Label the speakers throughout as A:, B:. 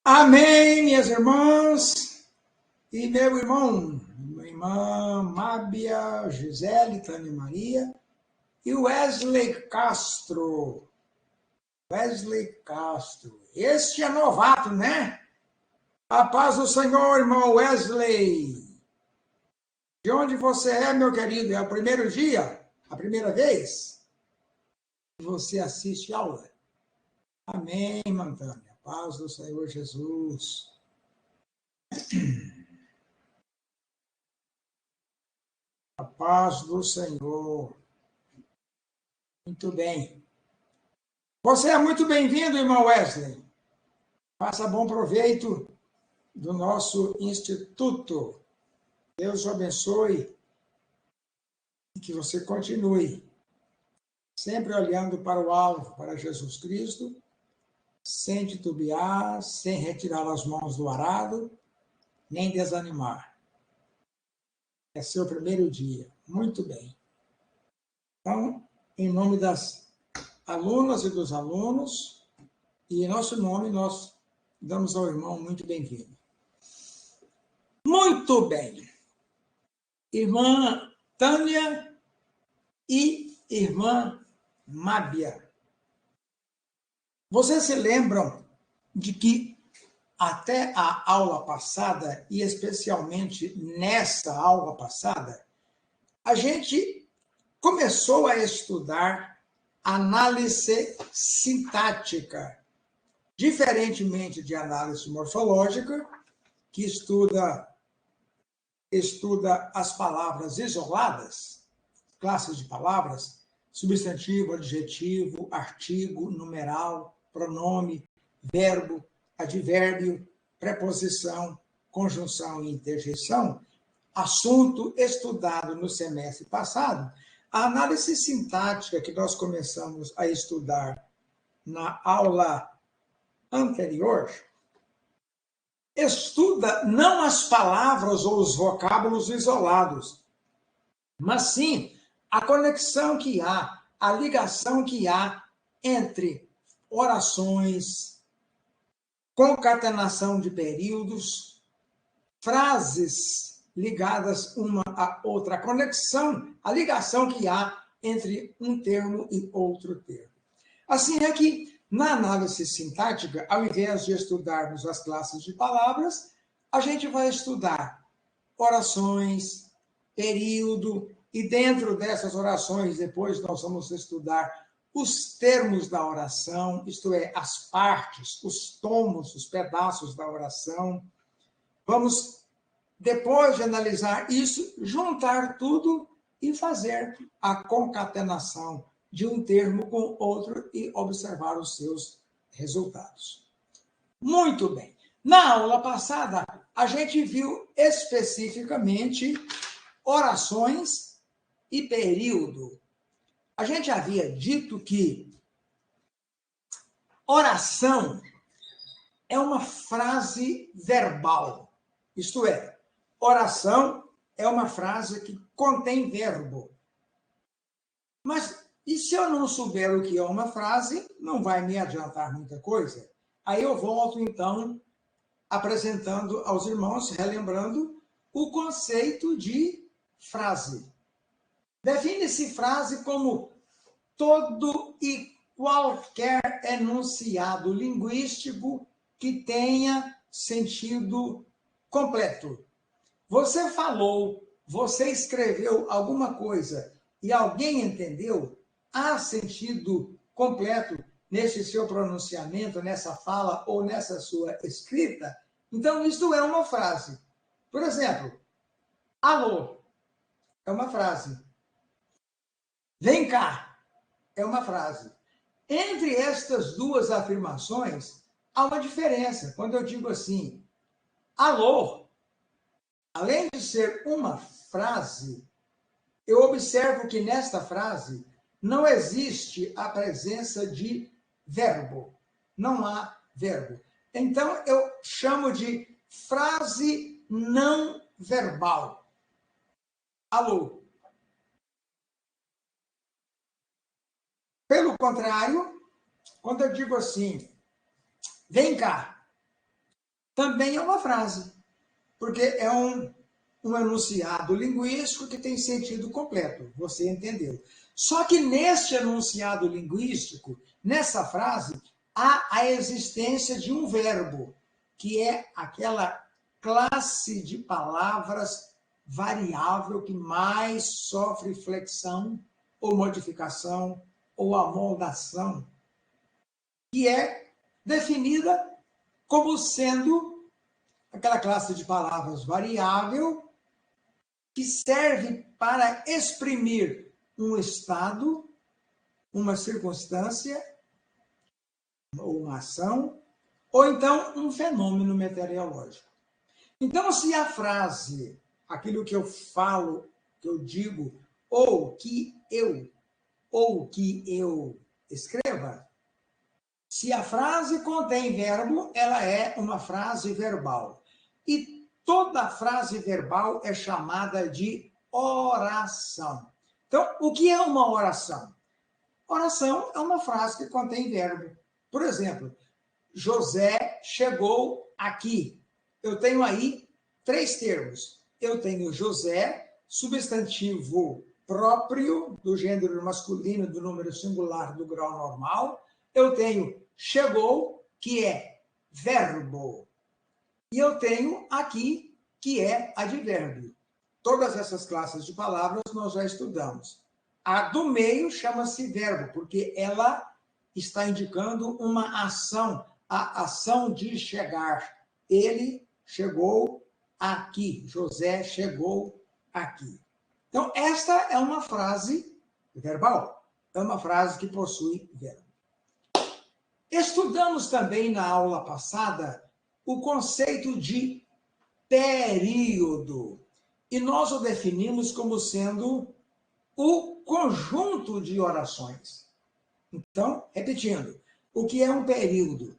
A: Amém, minhas irmãs e meu irmão, minha irmã Mábia, Gisele, Tânia Maria e Wesley Castro. Wesley Castro. Este é novato, né? A paz do Senhor, irmão Wesley. De onde você é, meu querido? É o primeiro dia? A primeira vez que você assiste aula? Amém, irmã Tânia. A paz do Senhor Jesus. A paz do Senhor. Muito bem. Você é muito bem-vindo, irmão Wesley. Faça bom proveito do nosso instituto. Deus o abençoe e que você continue sempre olhando para o alvo, para Jesus Cristo, sem titubear, sem retirar as mãos do arado, nem desanimar. É seu primeiro dia. Muito bem. Então, em nome das alunas e dos alunos, e em nosso nome, nós damos ao irmão muito bem-vindo. Muito bem. Irmã Tânia e irmã Mábia. Vocês se lembram de que até a aula passada, e especialmente nessa aula passada, a gente começou a estudar análise sintática, diferentemente de análise morfológica, que estuda as palavras isoladas, classes de palavras, substantivo, adjetivo, artigo, numeral, pronome, verbo, advérbio, preposição, conjunção e interjeição, assunto estudado no semestre passado. A análise sintática que nós começamos a estudar na aula anterior estuda não as palavras ou os vocábulos isolados, mas sim a conexão que há, a ligação que há entre orações, concatenação de períodos, frases ligadas uma à outra, a conexão, a ligação que há entre um termo e outro termo. Assim é que, na análise sintática, ao invés de estudarmos as classes de palavras, a gente vai estudar orações, período, e dentro dessas orações, depois nós vamos estudar os termos da oração, isto é, as partes, os tomos, os pedaços da oração. Vamos, depois de analisar isso, juntar tudo e fazer a concatenação de um termo com outro e observar os seus resultados. Muito bem. Na aula passada, a gente viu especificamente orações e período. A gente havia dito que oração é uma frase verbal. Isto é, oração é uma frase que contém verbo. Mas e se eu não souber o que é uma frase, não vai me adiantar muita coisa. Aí eu volto, então, apresentando aos irmãos, relembrando o conceito de frase. Define-se frase como todo e qualquer enunciado linguístico que tenha sentido completo. Você falou, você escreveu alguma coisa e alguém entendeu, há sentido completo nesse seu pronunciamento, nessa fala ou nessa sua escrita, então isto é uma frase. Por exemplo, alô é uma frase. Vem cá é uma frase. Entre estas duas afirmações, há uma diferença. Quando eu digo assim, alô, além de ser uma frase, eu observo que nesta frase não existe a presença de verbo. Não há verbo. Então, eu chamo de frase não verbal. Alô. Pelo contrário, quando eu digo assim, vem cá, também é uma frase, porque é um enunciado linguístico que tem sentido completo, você entendeu. Só que neste enunciado linguístico, nessa frase, há a existência de um verbo, que é aquela classe de palavras variável que mais sofre flexão ou modificação ou amoldação, que é definida como sendo aquela classe de palavras variável que serve para exprimir um estado, uma circunstância, ou uma ação, ou então um fenômeno meteorológico. Então, se a frase, aquilo que eu falo, que eu digo, ou que eu escreva, se a frase contém verbo, ela é uma frase verbal. E toda frase verbal é chamada de oração. Então, o que é uma oração? Oração é uma frase que contém verbo. Por exemplo, José chegou aqui. Eu tenho aí 3 termos. Eu tenho José, substantivo próprio do gênero masculino, do número singular do grau normal. Eu tenho chegou, que é verbo. E eu tenho aqui, que é advérbio. Todas essas classes de palavras nós já estudamos. A do meio chama-se verbo, porque ela está indicando uma ação, a ação de chegar. Ele chegou aqui, José chegou aqui. Então, esta é uma frase verbal, é uma frase que possui verbo. Estudamos também na aula passada o conceito de período, e nós o definimos como sendo o conjunto de orações. Então, repetindo, o que é um período?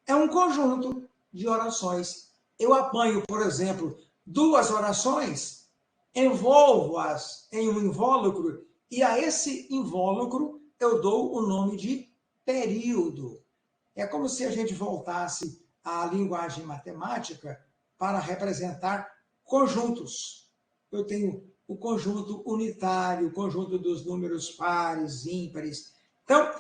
A: É um conjunto de orações. Eu apanho, por exemplo, 2 orações, envolvo-as em um invólucro, e a esse invólucro eu dou o nome de período. É como se a gente voltasse à linguagem matemática para representar conjuntos. Eu tenho o conjunto unitário, o conjunto dos números pares, ímpares. Então,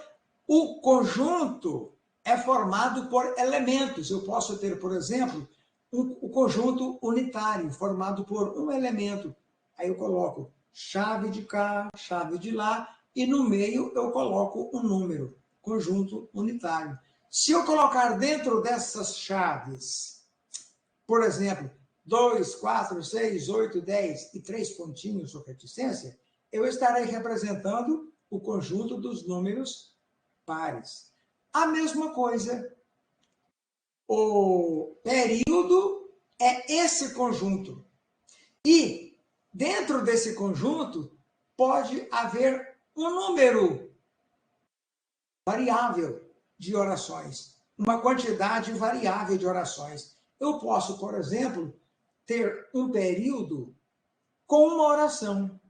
A: o conjunto é formado por elementos. Eu posso ter, por exemplo, o conjunto unitário, formado por um elemento. Aí eu coloco chave de cá, chave de lá, e no meio eu coloco um número, conjunto unitário. Se eu colocar dentro dessas chaves, por exemplo, 2, 4, 6, 8, 10 e 3 pontinhos ou reticência, eu estarei representando o conjunto dos números pares. A mesma coisa, o período é esse conjunto. E dentro desse conjunto pode haver um número variável de orações, uma quantidade variável de orações. Eu posso, por exemplo, ter um período com uma oração.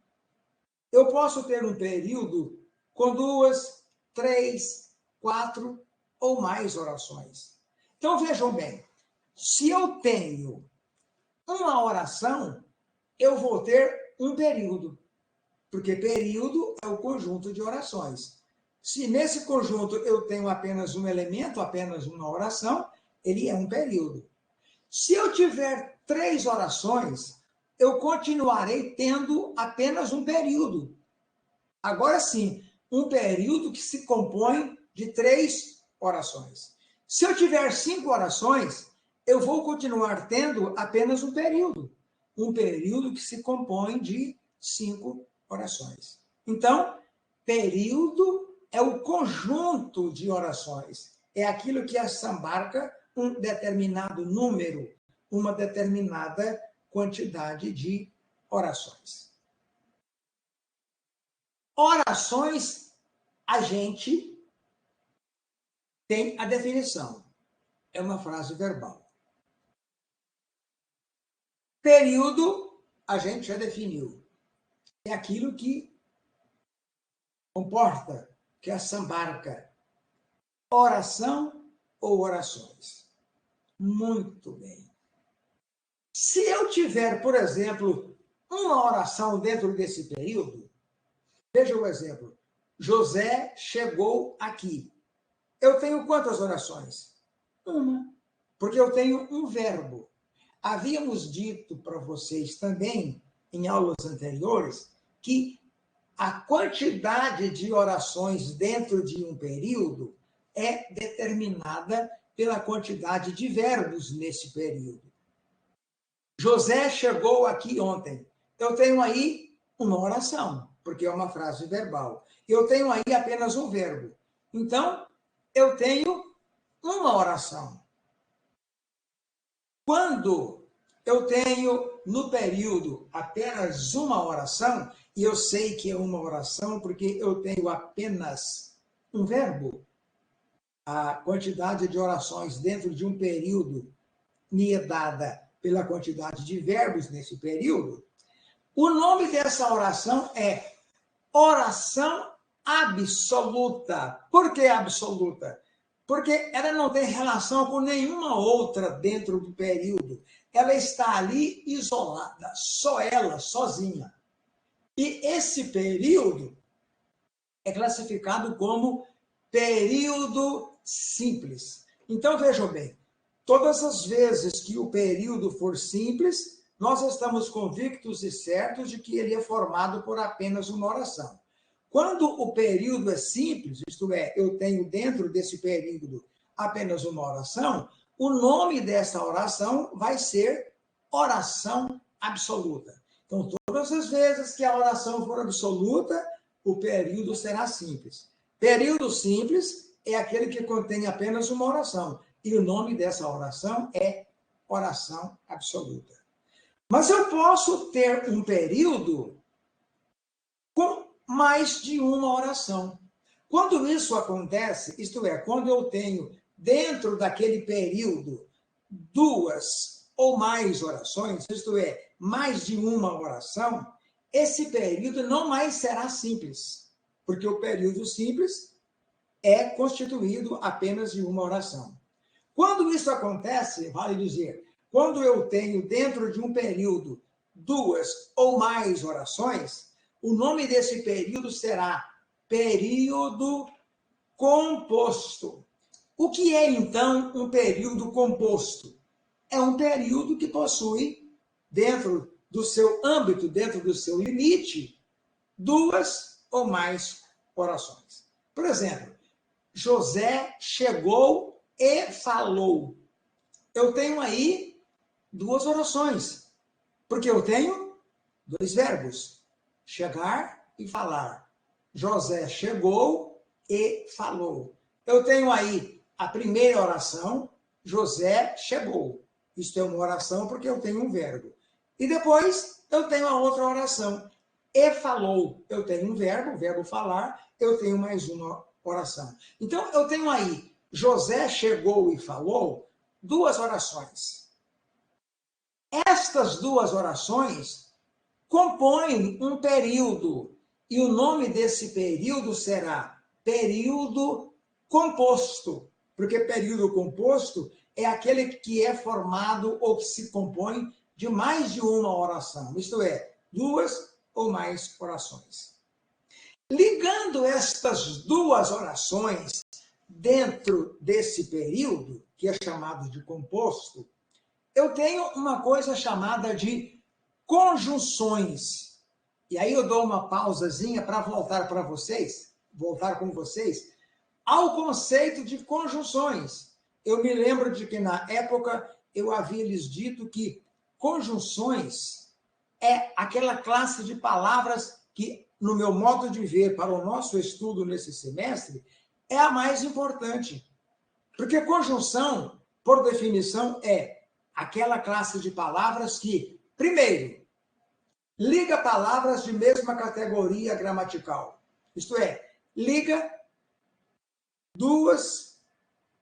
A: Eu posso ter um período com 2, 3, 4 ou mais orações. Então, vejam bem, se eu tenho uma oração, eu vou ter um período, porque período é o conjunto de orações. Se nesse conjunto eu tenho apenas um elemento, apenas uma oração, ele é um período. Se eu tiver 3 orações, eu continuarei tendo apenas um período. Agora sim, um período que se compõe de 3 orações. Se eu tiver 5 orações, eu vou continuar tendo apenas um período. Um período que se compõe de 5 orações. Então, período é o conjunto de orações. É aquilo que assambarca um determinado número, uma determinada quantidade de orações. Orações, a gente tem a definição. É uma frase verbal. Período, a gente já definiu. É aquilo que comporta, que assambarca oração ou orações. Muito bem. Se eu tiver, por exemplo, uma oração dentro desse período, veja o exemplo. José chegou aqui. Eu tenho quantas orações? Uma. Porque eu tenho um verbo. Havíamos dito para vocês também, em aulas anteriores, que a quantidade de orações dentro de um período é determinada pela quantidade de verbos nesse período. José chegou aqui ontem. Eu tenho aí uma oração, porque é uma frase verbal. Eu tenho aí apenas um verbo. Então, eu tenho uma oração. Quando eu tenho no período apenas uma oração, e eu sei que é uma oração porque eu tenho apenas um verbo, a quantidade de orações dentro de um período me é dada pela quantidade de verbos nesse período, o nome dessa oração é oração absoluta. Por que absoluta? Porque ela não tem relação com nenhuma outra dentro do período. Ela está ali isolada, só ela, sozinha. E esse período é classificado como período simples. Então, vejam bem, todas as vezes que o período for simples, nós estamos convictos e certos de que ele é formado por apenas uma oração. Quando o período é simples, isto é, eu tenho dentro desse período apenas uma oração, o nome dessa oração vai ser oração absoluta. Então, todas as vezes que a oração for absoluta, o período será simples. Período simples é aquele que contém apenas uma oração. E o nome dessa oração é oração absoluta. Mas eu posso ter um período com mais de uma oração. Quando isso acontece, isto é, quando eu tenho dentro daquele período duas ou mais orações, isto é, mais de uma oração, esse período não mais será simples, porque o período simples é constituído apenas de uma oração. Quando isso acontece, vale dizer, quando eu tenho dentro de um período duas ou mais orações, o nome desse período será período composto. O que é, então, um período composto? É um período que possui, dentro do seu âmbito, dentro do seu limite, duas ou mais orações. Por exemplo, José chegou e falou. Eu tenho aí duas orações, porque eu tenho dois verbos, chegar e falar. José chegou e falou. Eu tenho aí a primeira oração, José chegou. Isto é uma oração porque eu tenho um verbo. E depois eu tenho a outra oração, e falou. Eu tenho um verbo, o verbo falar, eu tenho mais uma oração. Então, eu tenho aí, José chegou e falou, duas orações. Estas duas orações compõem um período, e o nome desse período será período composto, porque período composto é aquele que é formado ou que se compõe de mais de uma oração, isto é, duas ou mais orações. Ligando estas duas orações dentro desse período, que é chamado de composto, eu tenho uma coisa chamada de conjunções. E aí eu dou uma pausazinha para voltar com vocês, ao conceito de conjunções. Eu me lembro de que, na época, eu havia lhes dito que conjunções é aquela classe de palavras que, no meu modo de ver, para o nosso estudo nesse semestre, é a mais importante. Porque conjunção, por definição, é aquela classe de palavras que, primeiro, liga palavras de mesma categoria gramatical. Isto é, liga duas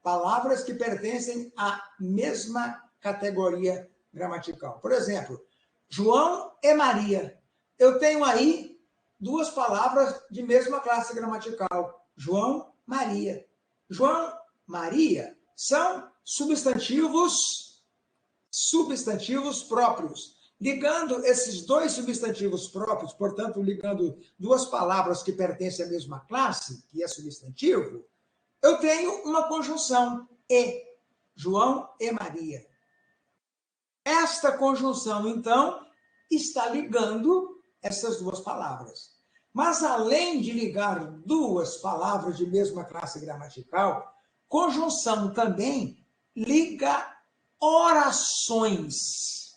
A: palavras que pertencem à mesma categoria gramatical. Por exemplo, João e Maria. Eu tenho aí duas palavras de mesma classe gramatical. João, Maria. João, Maria são substantivos próprios. Ligando esses dois substantivos próprios, portanto, ligando duas palavras que pertencem à mesma classe, que é substantivo, eu tenho uma conjunção, e, João e Maria. Esta conjunção, então, está ligando essas duas palavras. Mas, além de ligar duas palavras de mesma classe gramatical, conjunção também liga orações.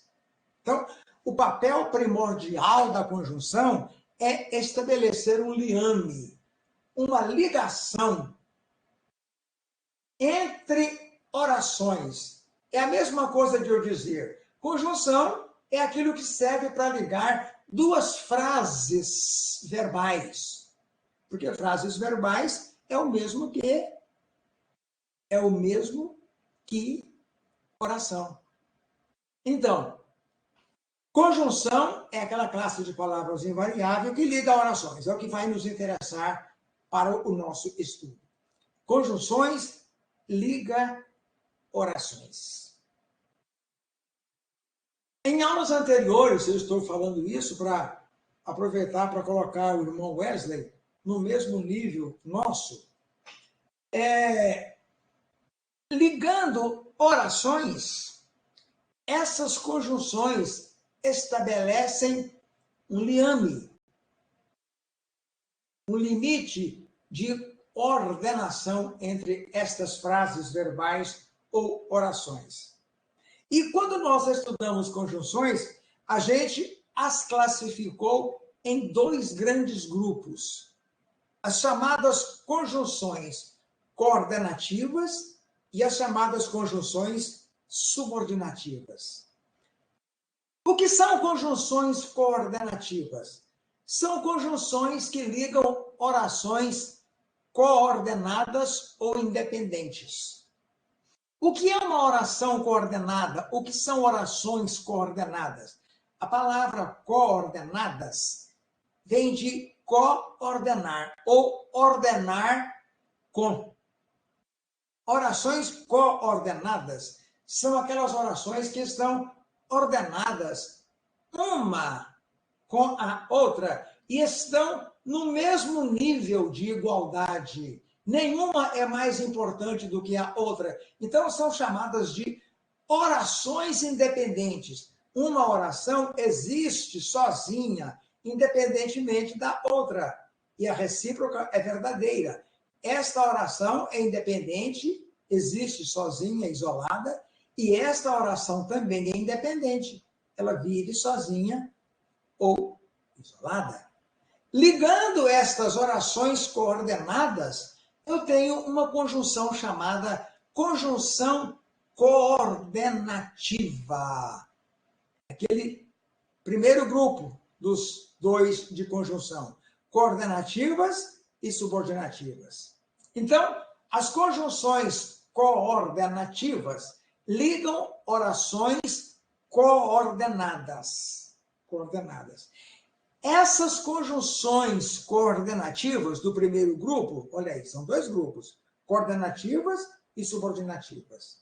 A: Então, o papel primordial da conjunção é estabelecer um liame, uma ligação entre orações. É a mesma coisa de eu dizer, conjunção é aquilo que serve para ligar duas frases verbais. Porque frases verbais é o mesmo que oração. Então, conjunção é aquela classe de palavras invariável que liga orações. É o que vai nos interessar para o nosso estudo. Conjunções liga orações. Em aulas anteriores, eu estou falando isso para aproveitar para colocar o irmão Wesley no mesmo nível nosso. Ligando orações, essas conjunções estabelecem um liame, um limite de ordenação entre estas frases verbais ou orações. E quando nós estudamos conjunções, a gente as classificou em dois grandes grupos. As chamadas conjunções coordenativas e as chamadas conjunções subordinativas. O que são conjunções coordenativas? São conjunções que ligam orações coordenadas ou independentes. O que é uma oração coordenada? O que são orações coordenadas? A palavra coordenadas vem de coordenar ou ordenar com. Orações coordenadas são aquelas orações que estão ordenadas uma com a outra e estão no mesmo nível de igualdade. Nenhuma é mais importante do que a outra. Então, são chamadas de orações independentes. Uma oração existe sozinha, independentemente da outra. E a recíproca é verdadeira. Esta oração é independente, existe sozinha, isolada, e esta oração também é independente. Ela vive sozinha ou isolada. Ligando estas orações coordenadas, eu tenho uma conjunção chamada conjunção coordenativa. Aquele primeiro grupo dos dois de conjunção, coordenativas e subordinativas. Então, as conjunções coordenativas ligam orações coordenadas. Essas conjunções coordenativas do primeiro grupo, olha aí, são dois grupos, coordenativas e subordinativas.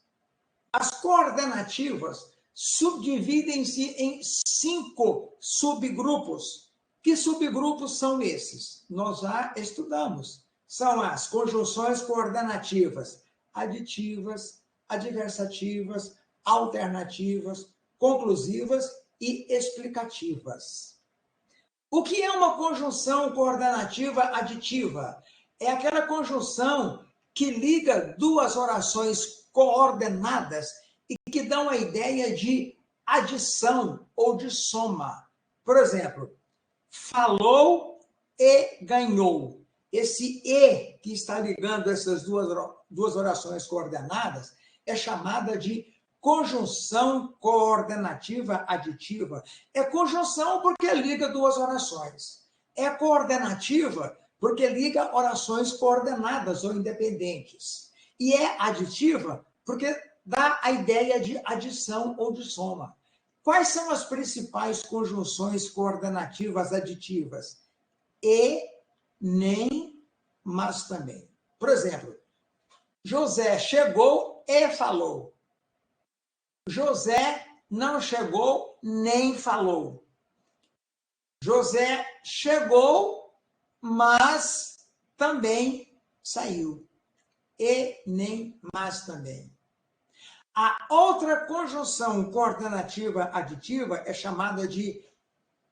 A: As coordenativas subdividem-se em 5 subgrupos. Que subgrupos são esses? Nós já estudamos. São as conjunções coordenativas aditivas, adversativas, alternativas, conclusivas e explicativas. O que é uma conjunção coordenativa aditiva? É aquela conjunção que liga duas orações coordenadas e que dão a ideia de adição ou de soma. Por exemplo, falou e ganhou. Esse e que está ligando essas duas orações coordenadas é chamada de conjunção coordenativa aditiva. É conjunção porque liga duas orações. É coordenativa porque liga orações coordenadas ou independentes. E é aditiva porque dá a ideia de adição ou de soma. Quais são as principais conjunções coordenativas aditivas? E, nem, mas também. Por exemplo, José chegou e falou. José não chegou nem falou. José chegou, mas também saiu. E nem mas também. A outra conjunção coordenativa aditiva é chamada de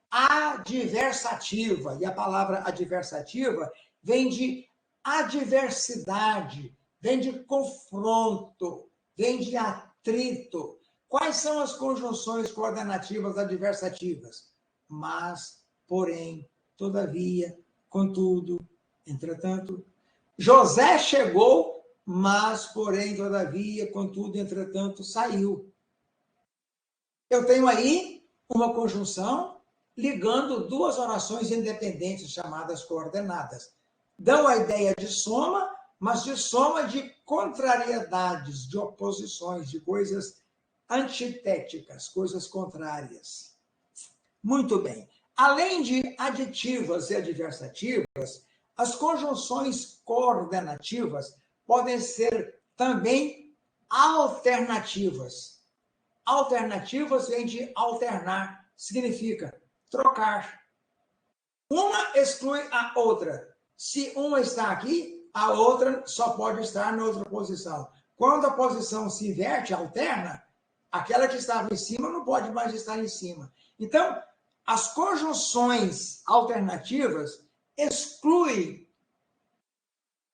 A: adversativa. E a palavra adversativa vem de adversidade, vem de confronto, vem de atrito. Quais são as conjunções coordenativas adversativas? Mas, porém, todavia, contudo, entretanto. José chegou, mas, porém, todavia, contudo, entretanto, saiu. Eu tenho aí uma conjunção ligando duas orações independentes chamadas coordenadas. Dão a ideia de soma, mas de soma de contrariedades, de oposições, de coisas antitéticas, coisas contrárias. Muito bem. Além de aditivas e adversativas, as conjunções coordenativas podem ser também alternativas. Alternativas vem de alternar, significa trocar. Uma exclui a outra. Se uma está aqui, a outra só pode estar na outra posição. Quando a posição se inverte, alterna, aquela que estava em cima não pode mais estar em cima. Então, as conjunções alternativas excluem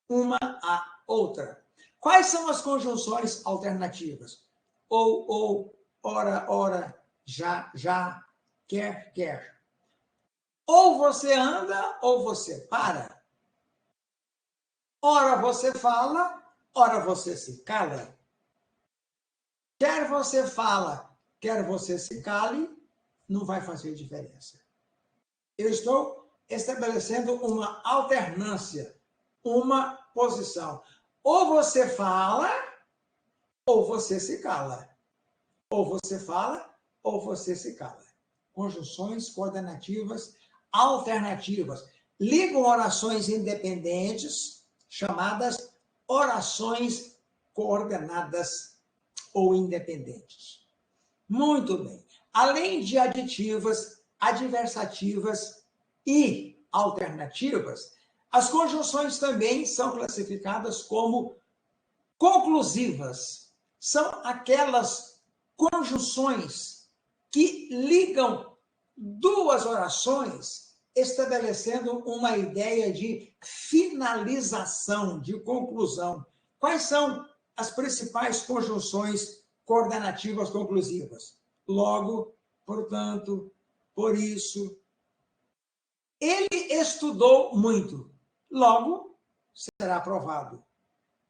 A: uma a outra. Quais são as conjunções alternativas? Ou, ora, já, quer. Ou você anda, ou você para. Ora você fala, ora você se cala. Quer você fala, quer você se cale, não vai fazer diferença. Eu estou estabelecendo uma alternância, uma posição. Ou você fala, ou você se cala. Ou você fala, ou você se cala. Conjunções coordenativas alternativas. Ligam orações independentes, chamadas orações coordenadas ou independentes. Muito bem. Além de aditivas, adversativas e alternativas, as conjunções também são classificadas como conclusivas. São aquelas conjunções que ligam duas orações, estabelecendo uma ideia de finalização, de conclusão. Quais são as principais conjunções coordenativas conclusivas? Logo, portanto, por isso. Ele estudou muito, logo será aprovado.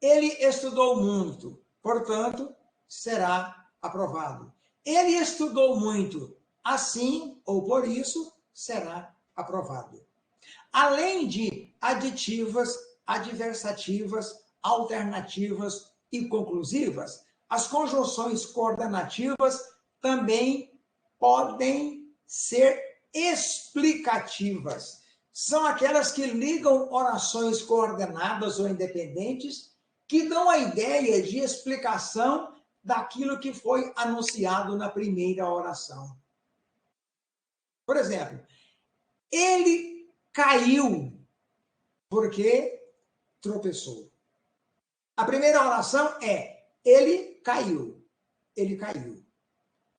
A: Ele estudou muito, portanto, será aprovado. Ele estudou muito, assim ou por isso, será aprovado. Além de aditivas, adversativas, alternativas e conclusivas, as conjunções coordenativas também podem ser explicativas. São aquelas que ligam orações coordenadas ou independentes que dão a ideia de explicação daquilo que foi anunciado na primeira oração. Por exemplo, ele caiu porque tropeçou. A primeira oração é ele caiu. Ele caiu.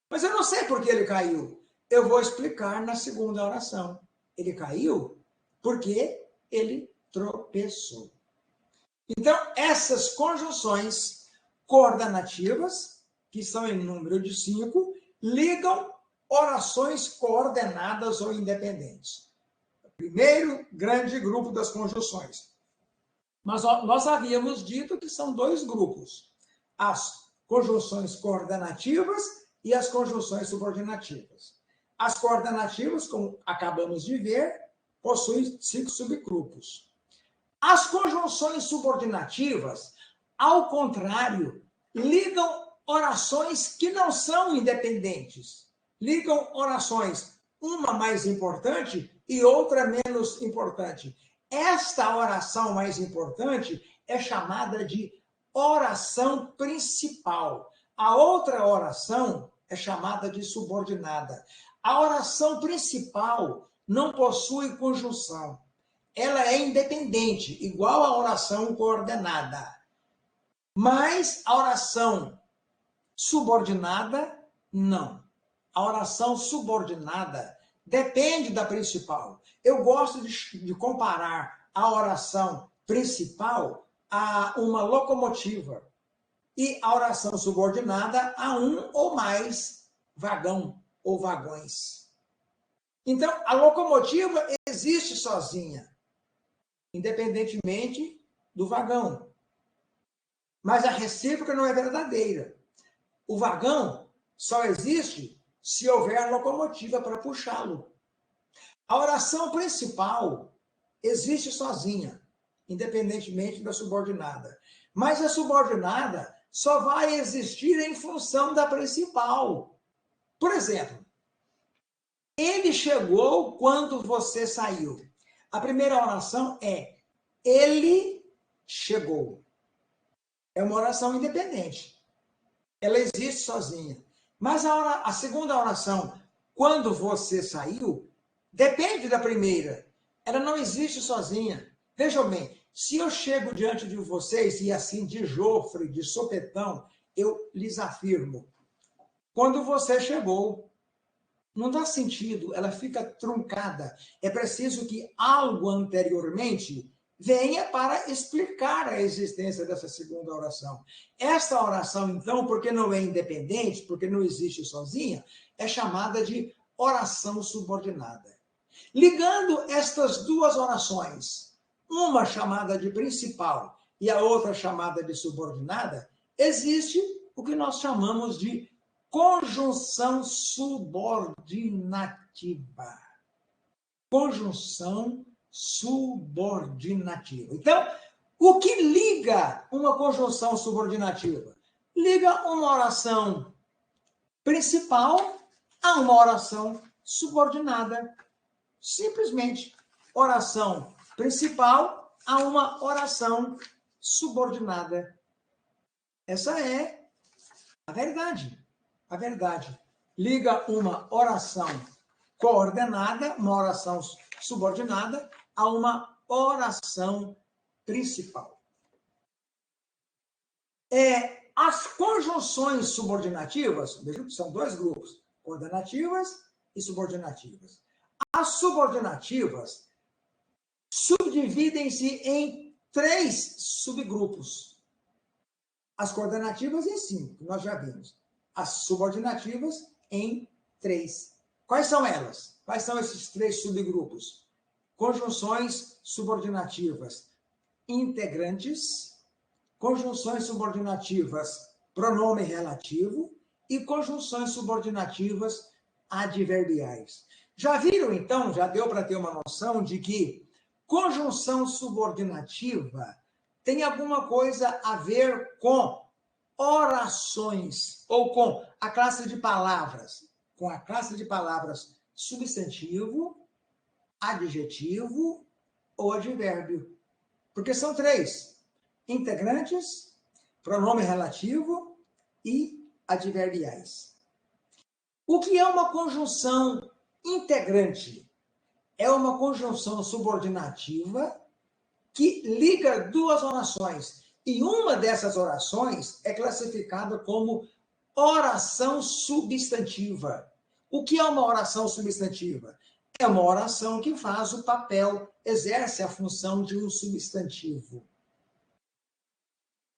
A: Mas eu não sei por que ele caiu. Eu vou explicar na segunda oração. Ele caiu porque ele tropeçou. Então, essas conjunções coordenativas, que são em número de 5, ligam orações coordenadas ou independentes. O primeiro grande grupo das conjunções. Mas nós havíamos dito que são dois grupos. As conjunções coordenativas e as conjunções subordinativas. As coordenativas, como acabamos de ver, possuem 5 subgrupos. As conjunções subordinativas, ao contrário, ligam orações que não são independentes. Ligam orações, uma mais importante e outra menos importante. Esta oração mais importante é chamada de oração principal. A outra oração é chamada de subordinada. A oração principal não possui conjunção. Ela é independente, igual à oração coordenada. Mas a oração subordinada, não. A oração subordinada depende da principal. Eu gosto de comparar a oração principal a uma locomotiva e a oração subordinada a um ou mais vagão ou vagões. Então, a locomotiva existe sozinha, independentemente do vagão. Mas a recíproca não é verdadeira. O vagão só existe se houver locomotiva para puxá-lo. A oração principal existe sozinha, independentemente da subordinada. Mas a subordinada só vai existir em função da principal. Por exemplo, ele chegou quando você saiu. A primeira oração é ele chegou. É uma oração independente. Ela existe sozinha. Mas a segunda oração, quando você saiu, depende da primeira. Ela não existe sozinha. Vejam bem, se eu chego diante de vocês e assim de jofre, de sopetão, eu lhes afirmo, quando você chegou, não dá sentido, ela fica truncada. É preciso que algo anteriormente venha para explicar a existência dessa segunda oração. Essa oração, então, porque não é independente, porque não existe sozinha, é chamada de oração subordinada. Ligando estas duas orações, uma chamada de principal e a outra chamada de subordinada, existe o que nós chamamos de conjunção subordinativa. Conjunção subordinativa. Então, o que liga uma conjunção subordinativa? Liga uma oração principal a uma oração subordinada. Simplesmente, oração principal a uma oração subordinada. Essa é a verdade. A verdade. Liga uma oração coordenada, uma oração subordinada, a uma oração principal. As conjunções subordinativas, vejam que são dois grupos, coordenativas e subordinativas. As subordinativas subdividem-se em 3 subgrupos. As coordenativas em 5, que nós já vimos. As subordinativas em 3. Quais são elas? Quais são esses 3 subgrupos? Conjunções subordinativas integrantes, conjunções subordinativas pronome relativo e conjunções subordinativas adverbiais. Já viram, então, já deu para ter uma noção de que conjunção subordinativa tem alguma coisa a ver com orações ou com a classe de palavras, substantivo, adjetivo ou advérbio. Porque são 3: integrantes, pronome relativo e adverbiais. O que é uma conjunção integrante? É uma conjunção subordinativa que liga 2 orações. E uma dessas orações é classificada como oração substantiva. O que é uma oração substantiva? É uma oração que faz o papel, exerce a função de um substantivo.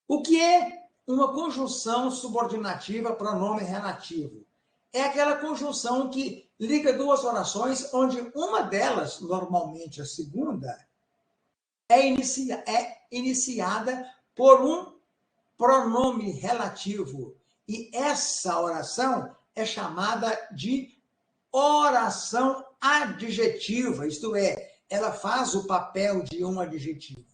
A: O que é uma conjunção subordinativa pronome relativo? É aquela conjunção que liga 2 orações, onde uma delas, normalmente a segunda, é iniciada por um pronome relativo. E essa oração é chamada de oração adjetiva, isto é, ela faz o papel de um adjetivo.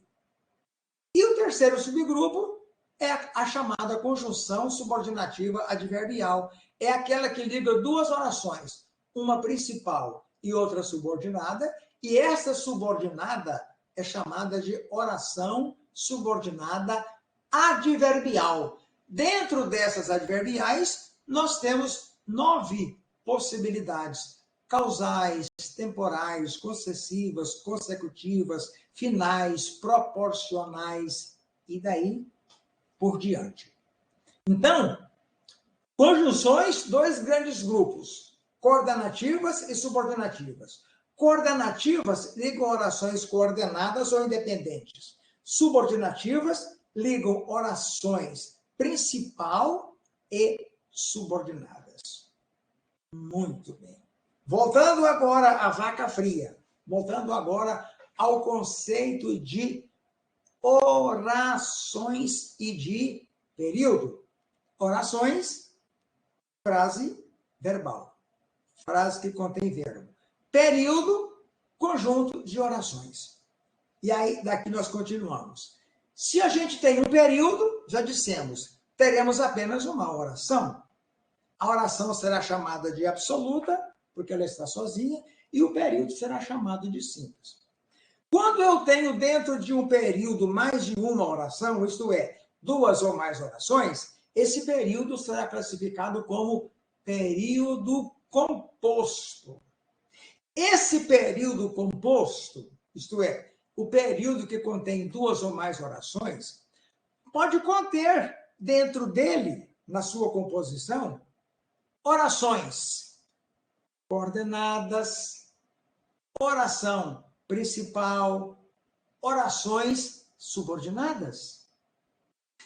A: E o terceiro subgrupo é a chamada conjunção subordinativa adverbial. É aquela que liga 2 orações, uma principal e outra subordinada, e essa subordinada é chamada de oração subordinada adverbial. Dentro dessas adverbiais, nós temos 9 possibilidades: causais, temporais, concessivas, consecutivas, finais, proporcionais, e daí por diante. Então, conjunções, 2 grandes grupos: coordenativas e subordinativas. Coordenativas ligam orações coordenadas ou independentes. Subordinativas ligam orações principal e subordinadas. Muito bem. Voltando agora à vaca fria, voltando agora ao conceito de orações e de período. Orações, frase verbal, frase que contém verbo. Período, conjunto de orações. E aí, daqui nós continuamos. Se a gente tem um período, já dissemos, teremos apenas uma oração. A oração será chamada de absoluta, porque ela está sozinha, e o período será chamado de simples. Quando eu tenho dentro de um período mais de uma oração, isto é, 2 ou mais orações, esse período será classificado como período composto. Esse período composto, isto é, o período que contém 2 ou mais orações, pode conter dentro dele, na sua composição, orações coordenadas, oração principal, orações subordinadas.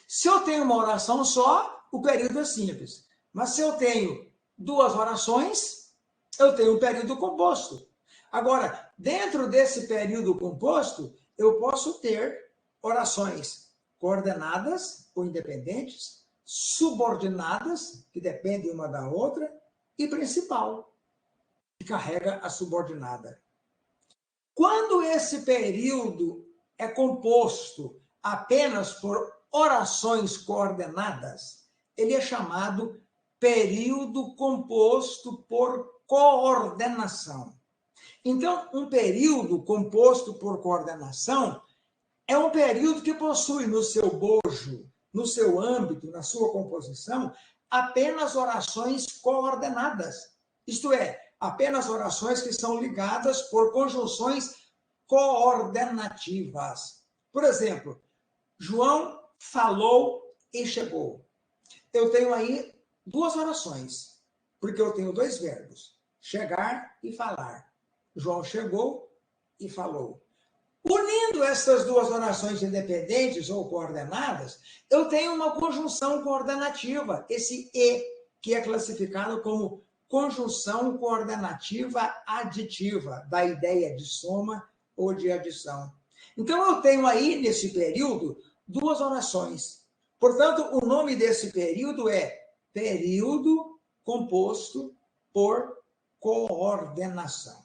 A: Se eu tenho uma oração só, o período é simples. Mas se eu tenho 2 orações, eu tenho um período composto. Agora, dentro desse período composto, eu posso ter orações coordenadas ou independentes, subordinadas, que dependem uma da outra, e principal, que carrega a subordinada. Quando esse período é composto apenas por orações coordenadas, ele é chamado período composto por coordenação. Então, um período composto por coordenação é um período que possui no seu bojo, no seu âmbito, na sua composição, apenas orações coordenadas. Isto é, apenas orações que são ligadas por conjunções coordenativas. Por exemplo, João falou e chegou. Eu tenho aí 2 orações, porque eu tenho 2 verbos, chegar e falar. João chegou e falou. Unindo essas 2 orações independentes ou coordenadas, eu tenho uma conjunção coordenativa, esse e, que é classificado como conjunção coordenativa aditiva, da ideia de soma ou de adição. Então, eu tenho aí, nesse período, 2 orações. Portanto, o nome desse período é período composto por coordenação.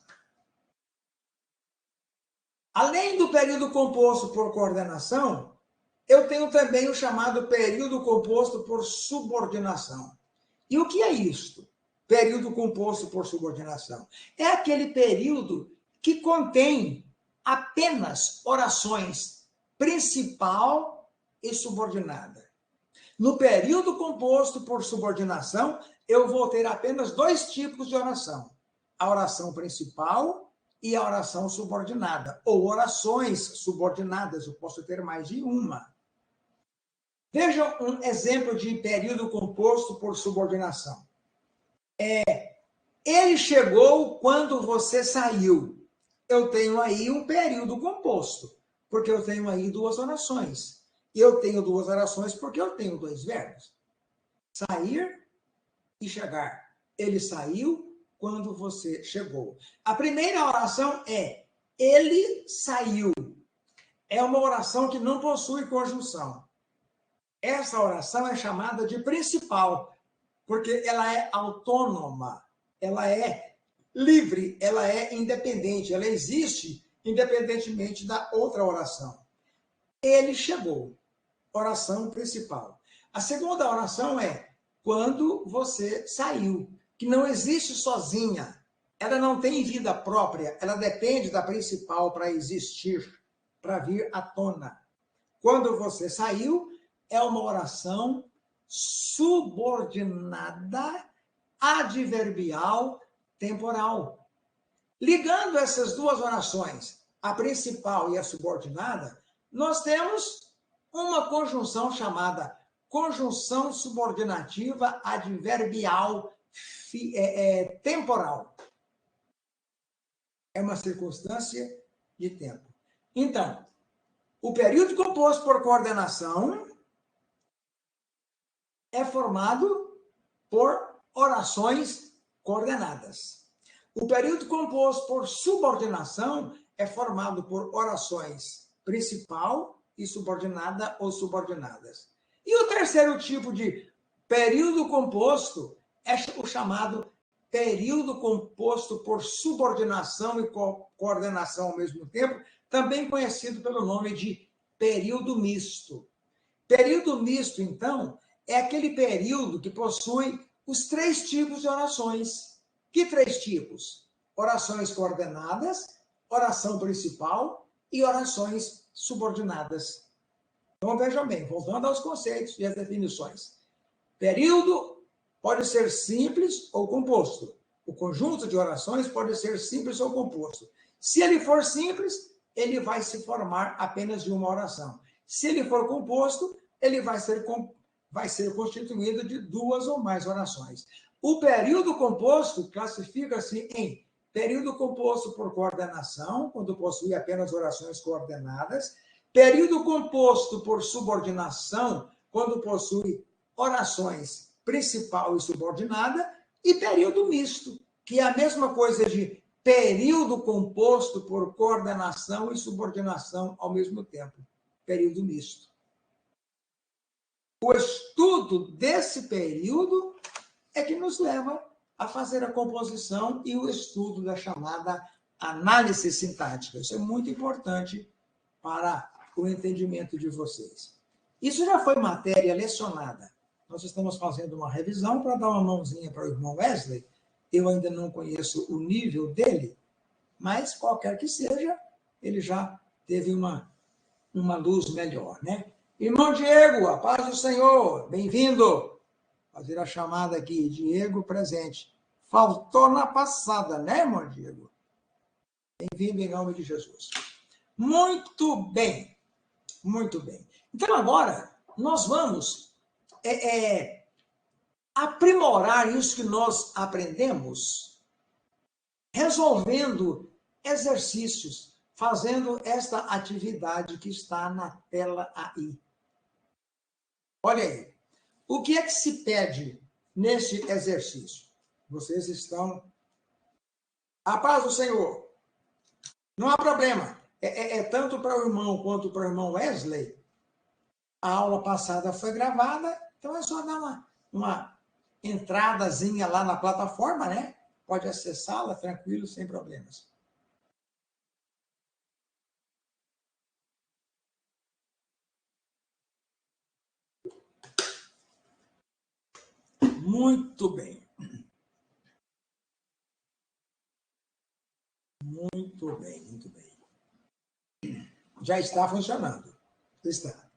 A: Além do período composto por coordenação, eu tenho também o chamado período composto por subordinação. E o que é isto? Período composto por subordinação. É aquele período que contém apenas orações principal e subordinada. No período composto por subordinação, eu vou ter apenas 2 tipos de oração: a oração principal e a oração subordinada, ou orações subordinadas, eu posso ter mais de uma. Veja um exemplo de período composto por subordinação. Ele chegou quando você saiu. Eu tenho aí um período composto, porque eu tenho aí 2 orações. Eu tenho 2 orações porque eu tenho 2 verbos. Sair e chegar. Ele saiu quando você chegou. A primeira oração é ele saiu. É uma oração que não possui conjunção. Essa oração é chamada de principal, porque ela é autônoma, ela é livre, ela é independente, ela existe independentemente da outra oração. Ele chegou. Oração principal. A segunda oração é quando você saiu, que não existe sozinha. Ela não tem vida própria, ela depende da principal para existir, para vir à tona. Quando você saiu, é uma oração subordinada adverbial temporal. Ligando essas duas orações, a principal e a subordinada, nós temos uma conjunção chamada conjunção subordinativa adverbial temporal. É uma circunstância de tempo. Então, o período composto por coordenação é formado por orações coordenadas. O período composto por subordinação é formado por orações principal e subordinada ou subordinadas. E o terceiro tipo de período composto é o chamado período composto por subordinação e coordenação ao mesmo tempo, também conhecido pelo nome de período misto. Período misto, então, é aquele período que possui os três tipos de orações. Que três tipos? Orações coordenadas, oração principal e orações subordinadas. Então, vejam bem, voltando aos conceitos e às definições. Período pode ser simples ou composto. O conjunto de orações pode ser simples ou composto. Se ele for simples, ele vai se formar apenas de uma oração. Se ele for composto, ele vai ser constituído de duas ou mais orações. O período composto classifica-se em período composto por coordenação, quando possui apenas orações coordenadas, período composto por subordinação, quando possui orações principal e subordinada, e período misto, que é a mesma coisa de período composto por coordenação e subordinação ao mesmo tempo. Período misto. O estudo desse período é que nos leva a fazer a composição e o estudo da chamada análise sintática. Isso é muito importante para o entendimento de vocês. Isso já foi matéria lecionada. Nós estamos fazendo uma revisão para dar uma mãozinha para o irmão Wesley. Eu ainda não conheço o nível dele, mas qualquer que seja, ele já teve uma luz melhor, né? Irmão Diego, a paz do Senhor, bem-vindo. Fazer a chamada aqui, Diego presente. Faltou na passada, né, irmão Diego? Bem-vindo em nome de Jesus. Muito bem, muito bem. Então, agora, nós vamos aprimorar isso que nós aprendemos, resolvendo exercícios, fazendo esta atividade que está na tela aí. Olha aí. O que é que se pede neste exercício? Vocês estão... A paz do Senhor. Não há problema. Tanto para o irmão quanto para o irmão Wesley. A aula passada foi gravada, então é só dar uma entradazinha lá na plataforma, né? Pode acessá-la tranquilo, sem problemas. Muito bem. Muito bem, muito bem. Já está funcionando. Está.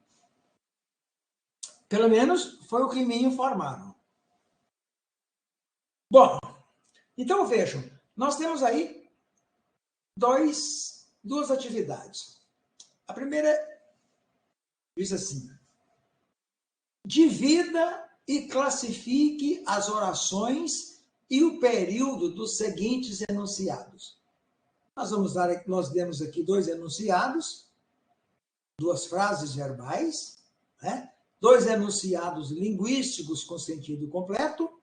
A: Pelo menos foi o que me informaram. Bom, então vejam, nós temos aí duas atividades. A primeira diz assim: divida e classifique as orações e o período dos seguintes enunciados. Nós demos aqui dois enunciados, duas frases verbais, né? Dois enunciados linguísticos com sentido completo,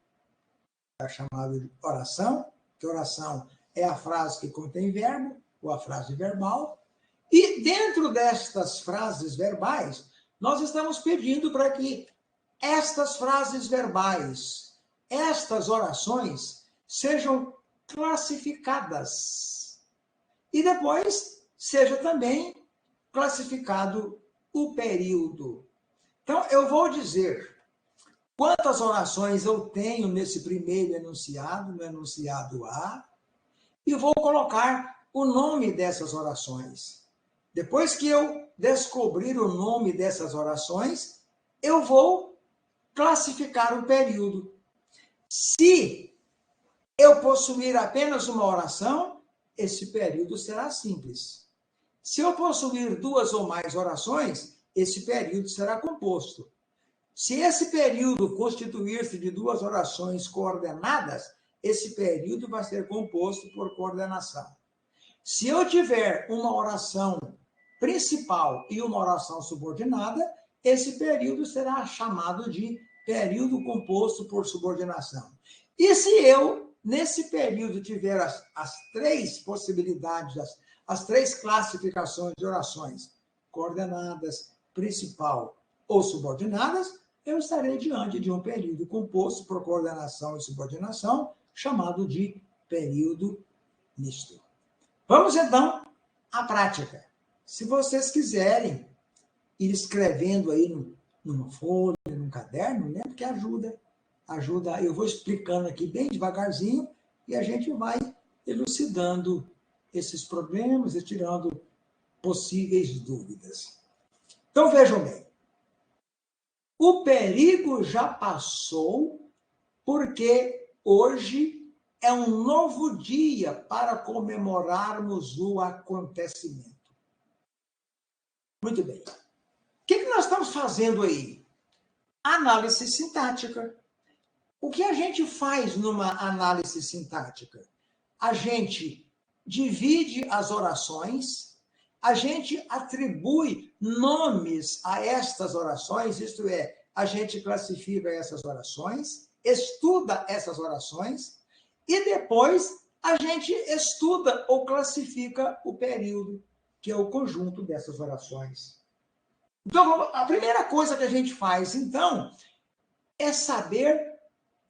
A: é chamado de oração, que oração é a frase que contém verbo, ou a frase verbal. E dentro destas frases verbais, nós estamos pedindo para que estas frases verbais, estas orações, sejam classificadas. E depois seja também classificado o período. Então, eu vou dizer quantas orações eu tenho nesse primeiro enunciado, no enunciado A, e vou colocar o nome dessas orações. Depois que eu descobrir o nome dessas orações, eu vou classificar o período. Se eu possuir apenas uma oração, esse período será simples. Se eu possuir duas ou mais orações, esse período será composto. Se esse período constituir-se de duas orações coordenadas, esse período vai ser composto por coordenação. Se eu tiver uma oração principal e uma oração subordinada, esse período será chamado de período composto por subordinação. E se eu, nesse período, tiver as três possibilidades, as três classificações de orações, coordenadas, principal ou subordinadas, eu estarei diante de um período composto por coordenação e subordinação, chamado de período misto. Vamos, então, à prática. Se vocês quiserem ir escrevendo aí numa folha, num caderno, né? Porque ajuda. Eu vou explicando aqui bem devagarzinho e a gente vai elucidando esses problemas e tirando possíveis dúvidas. Então, vejam bem. O perigo já passou porque hoje é um novo dia para comemorarmos o acontecimento. Muito bem. O que nós estamos fazendo aí? Análise sintática. O que a gente faz numa análise sintática? A gente divide as orações, a gente atribui nomes a estas orações, isto é, a gente classifica essas orações, estuda essas orações, e depois a gente estuda ou classifica o período, que é o conjunto dessas orações. Então, a primeira coisa que a gente faz, então, é saber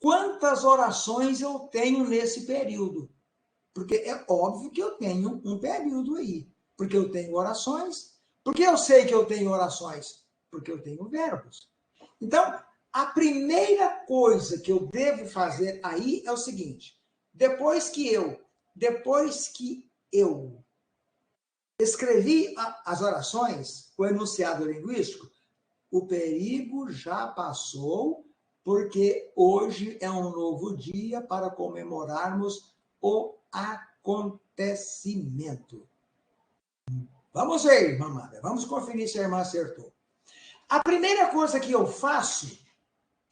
A: quantas orações eu tenho nesse período. Porque é óbvio que eu tenho um período aí. Porque eu tenho orações. Porque eu sei que eu tenho orações? Porque eu tenho verbos. Então, a primeira coisa que eu devo fazer aí é o seguinte. Depois que eu escrevi as orações, o enunciado linguístico, o perigo já passou, porque hoje é um novo dia para comemorarmos o acontecimento. Vamos ver, irmã Amanda, vamos conferir se a irmã acertou. A primeira coisa que eu faço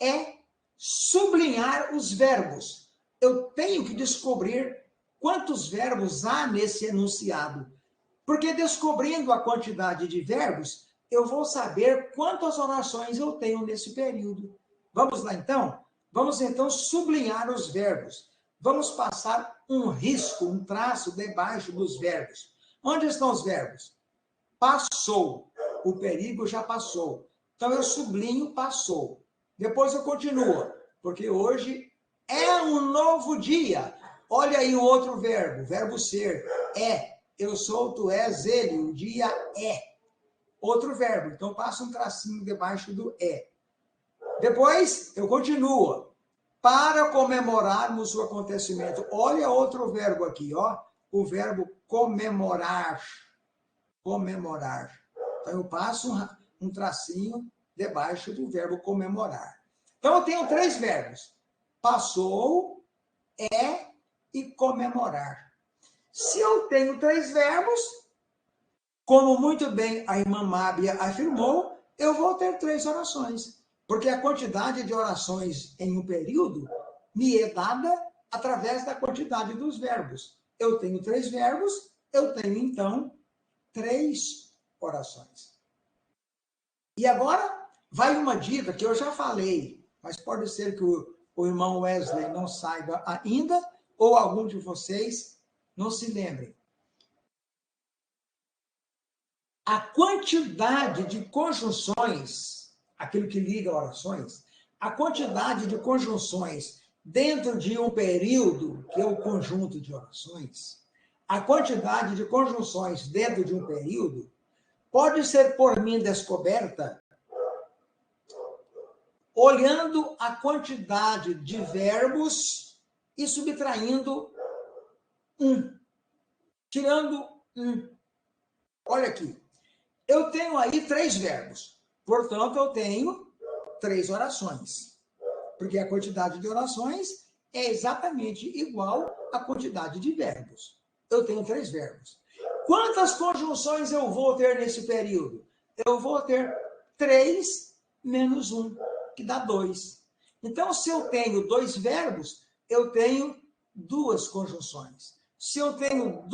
A: é sublinhar os verbos. Eu tenho que descobrir quantos verbos há nesse enunciado. Porque descobrindo a quantidade de verbos, eu vou saber quantas orações eu tenho nesse período. Vamos lá, então? Vamos, então, sublinhar os verbos. Vamos passar um risco, um traço debaixo dos verbos. Onde estão os verbos? Passou. O perigo já passou. Então, eu sublinho passou. Depois eu continuo, porque hoje é um novo dia. Olha aí o outro verbo ser, é. Eu sou, tu és, ele, o dia é. Outro verbo, então passa um tracinho debaixo do é. Depois, eu continuo. Para comemorarmos o acontecimento. Olha outro verbo aqui, ó. O verbo comemorar. Comemorar. Então, eu passo um tracinho debaixo do verbo comemorar. Então, eu tenho três verbos. Passou, é e comemorar. Se eu tenho três verbos, como muito bem a irmã Mábia afirmou, eu vou ter três orações. Porque a quantidade de orações em um período me é dada através da quantidade dos verbos. Eu tenho três verbos, eu tenho, então, três orações. E agora, vai uma dica que eu já falei, mas pode ser que o irmão Wesley não saiba ainda, ou algum de vocês não se lembrem. A quantidade de conjunções, aquilo que liga orações, a quantidade de conjunções dentro de um período, que é o conjunto de orações, a quantidade de conjunções dentro de um período pode ser por mim descoberta olhando a quantidade de verbos e subtraindo um, tirando um. Olha aqui. Eu tenho aí três verbos. Portanto, eu tenho 3 orações. Porque a quantidade de orações é exatamente igual à quantidade de verbos. Eu tenho 3 verbos. Quantas conjunções eu vou ter nesse período? Eu vou ter 3 menos 1, que dá 2. Então, se eu tenho 2 verbos, eu tenho 2 conjunções. Se eu tenho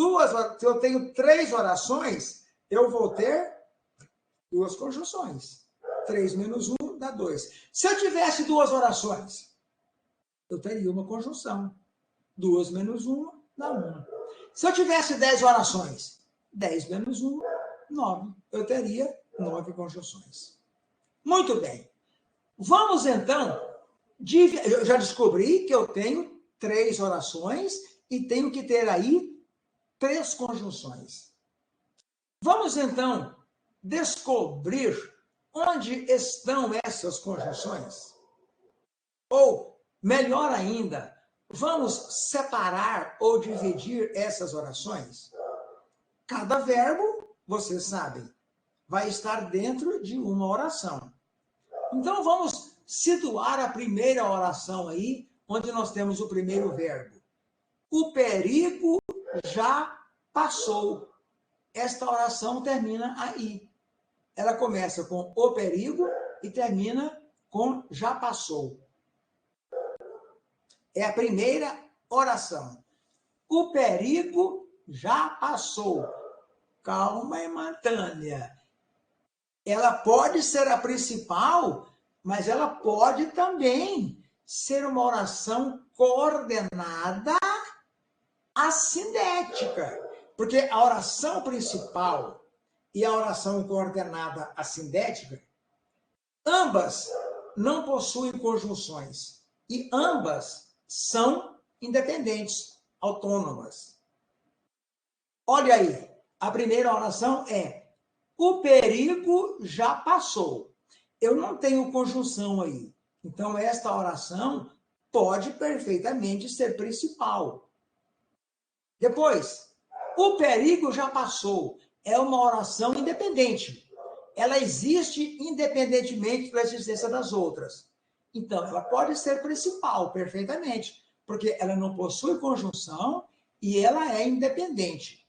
A: 3 orações, eu vou ter 2 conjunções. 3 menos 1 dá 2. Se eu tivesse 2 orações, eu teria uma conjunção. 2 menos 1 dá 1. Se eu tivesse 10 orações, 10 menos 1, 9. Eu teria 9 conjunções. Muito bem. Vamos, então, eu já descobri que eu tenho 3 orações e tenho que ter aí 3 conjunções. Vamos, então, descobrir onde estão essas conjunções. Ou, melhor ainda, vamos separar ou dividir essas orações. Cada verbo, vocês sabem, vai estar dentro de uma oração. Então, vamos situar a primeira oração aí, onde nós temos o primeiro verbo. O perigo já passou. Esta oração termina aí. Ela começa com o perigo e termina com já passou. É a primeira oração. O perigo já passou. Calma, irmã Tânia. Ela pode ser a principal, mas ela pode também ser uma oração coordenada assindética. Porque a oração principal e a oração coordenada assindética, ambas não possuem conjunções. E ambas são independentes, autônomas. Olha aí, a primeira oração é: o perigo já passou. Eu não tenho conjunção aí. Então, esta oração pode perfeitamente ser principal. Depois, o perigo já passou. É uma oração independente. Ela existe independentemente da existência das outras. Então, ela pode ser principal, perfeitamente, porque ela não possui conjunção e ela é independente.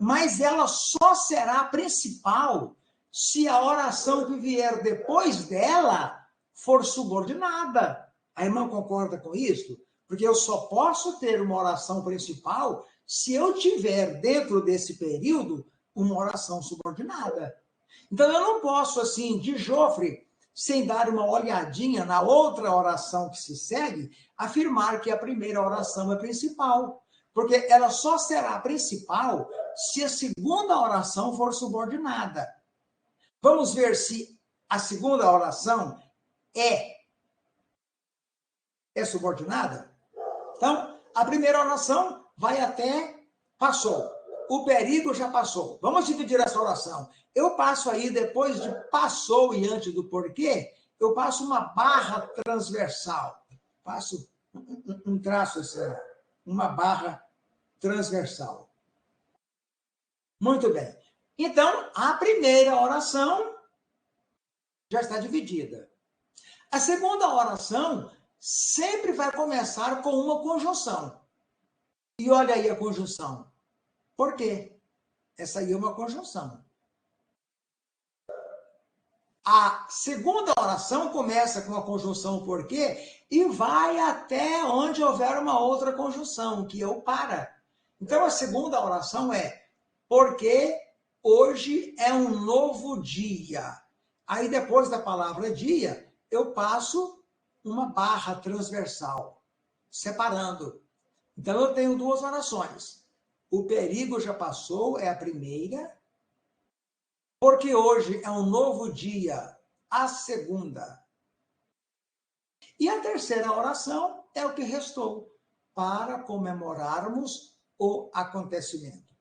A: Mas ela só será principal se a oração que vier depois dela for subordinada. A irmã concorda com isso? Porque eu só posso ter uma oração principal se eu tiver dentro desse período uma oração subordinada. Então, eu não posso, assim, de Jofre, sem dar uma olhadinha na outra oração que se segue, afirmar que a primeira oração é principal. Porque ela só será principal se a segunda oração for subordinada. Vamos ver se a segunda oração é subordinada? Então, a primeira oração vai até passou. O perigo já passou. Vamos dividir essa oração. Eu passo aí, depois de passou e antes do porquê, eu passo uma barra transversal. Passo um traço assim, uma barra transversal. Muito bem. Então, a primeira oração já está dividida. A segunda oração sempre vai começar com uma conjunção. E olha aí a conjunção. Por quê? Essa aí é uma conjunção. A segunda oração começa com a conjunção porquê e vai até onde houver uma outra conjunção, que é o para. Então, a segunda oração é: porque hoje é um novo dia. Aí, depois da palavra dia, eu passo uma barra transversal, separando. Então, eu tenho 2 orações. O perigo já passou é a primeira, porque hoje é um novo dia, a segunda. E a terceira oração é o que restou, para comemorarmos o acontecimento.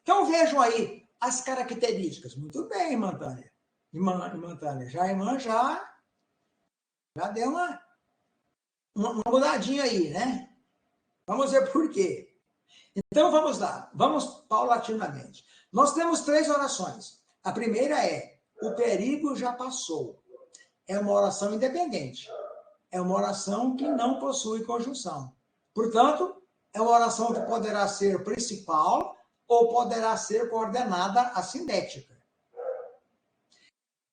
A: Então, vejam aí as características. Muito bem, irmã Tânia. Irmã Tânia, a irmã já deu uma mudadinha aí, né? Vamos ver por quê. Então, vamos lá. Vamos paulatinamente. Nós temos 3 orações. A primeira é: o perigo já passou. é uma oração independente. É uma oração que não possui conjunção. Portanto, é uma oração que poderá ser principal ou poderá ser coordenada assindética.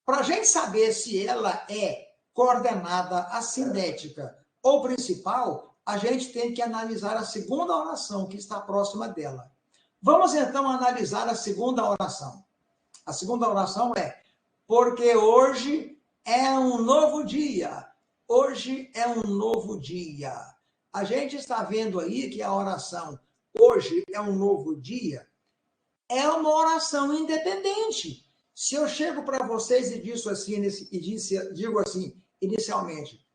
A: Para a gente saber se ela é coordenada assindética ou principal, a gente tem que analisar a segunda oração que está próxima dela. Vamos então analisar a segunda oração. A segunda oração é: porque hoje é um novo dia. Hoje é um novo dia. A gente está vendo aí que a oração hoje é um novo dia é uma oração independente. Se eu chego para vocês e digo assim inicialmente,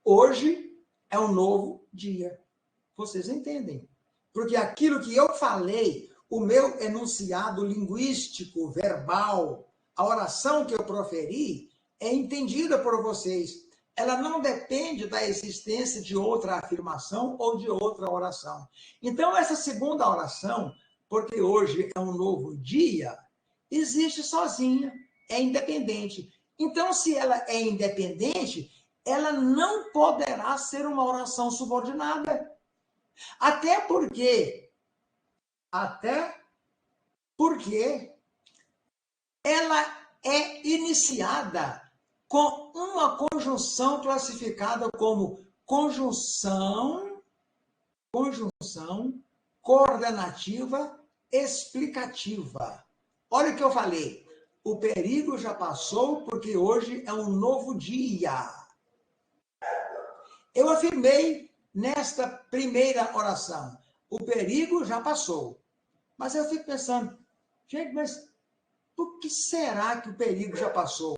A: hoje é um novo dia. Vocês entendem? Porque aquilo que eu falei, o meu enunciado linguístico, verbal, a oração que eu proferi, é entendida por vocês. Ela não depende da existência de outra afirmação ou de outra oração. Então, essa segunda oração, porque hoje é um novo dia, existe sozinha, é independente. Então, se ela é independente, ela não poderá ser uma oração subordinada. Até porque ela é iniciada com uma conjunção classificada como conjunção coordenativa explicativa. Olha o que eu falei. O perigo já passou porque hoje é um novo dia. Eu afirmei nesta primeira oração, o perigo já passou. Mas eu fico pensando, gente, mas por que será que o perigo já passou?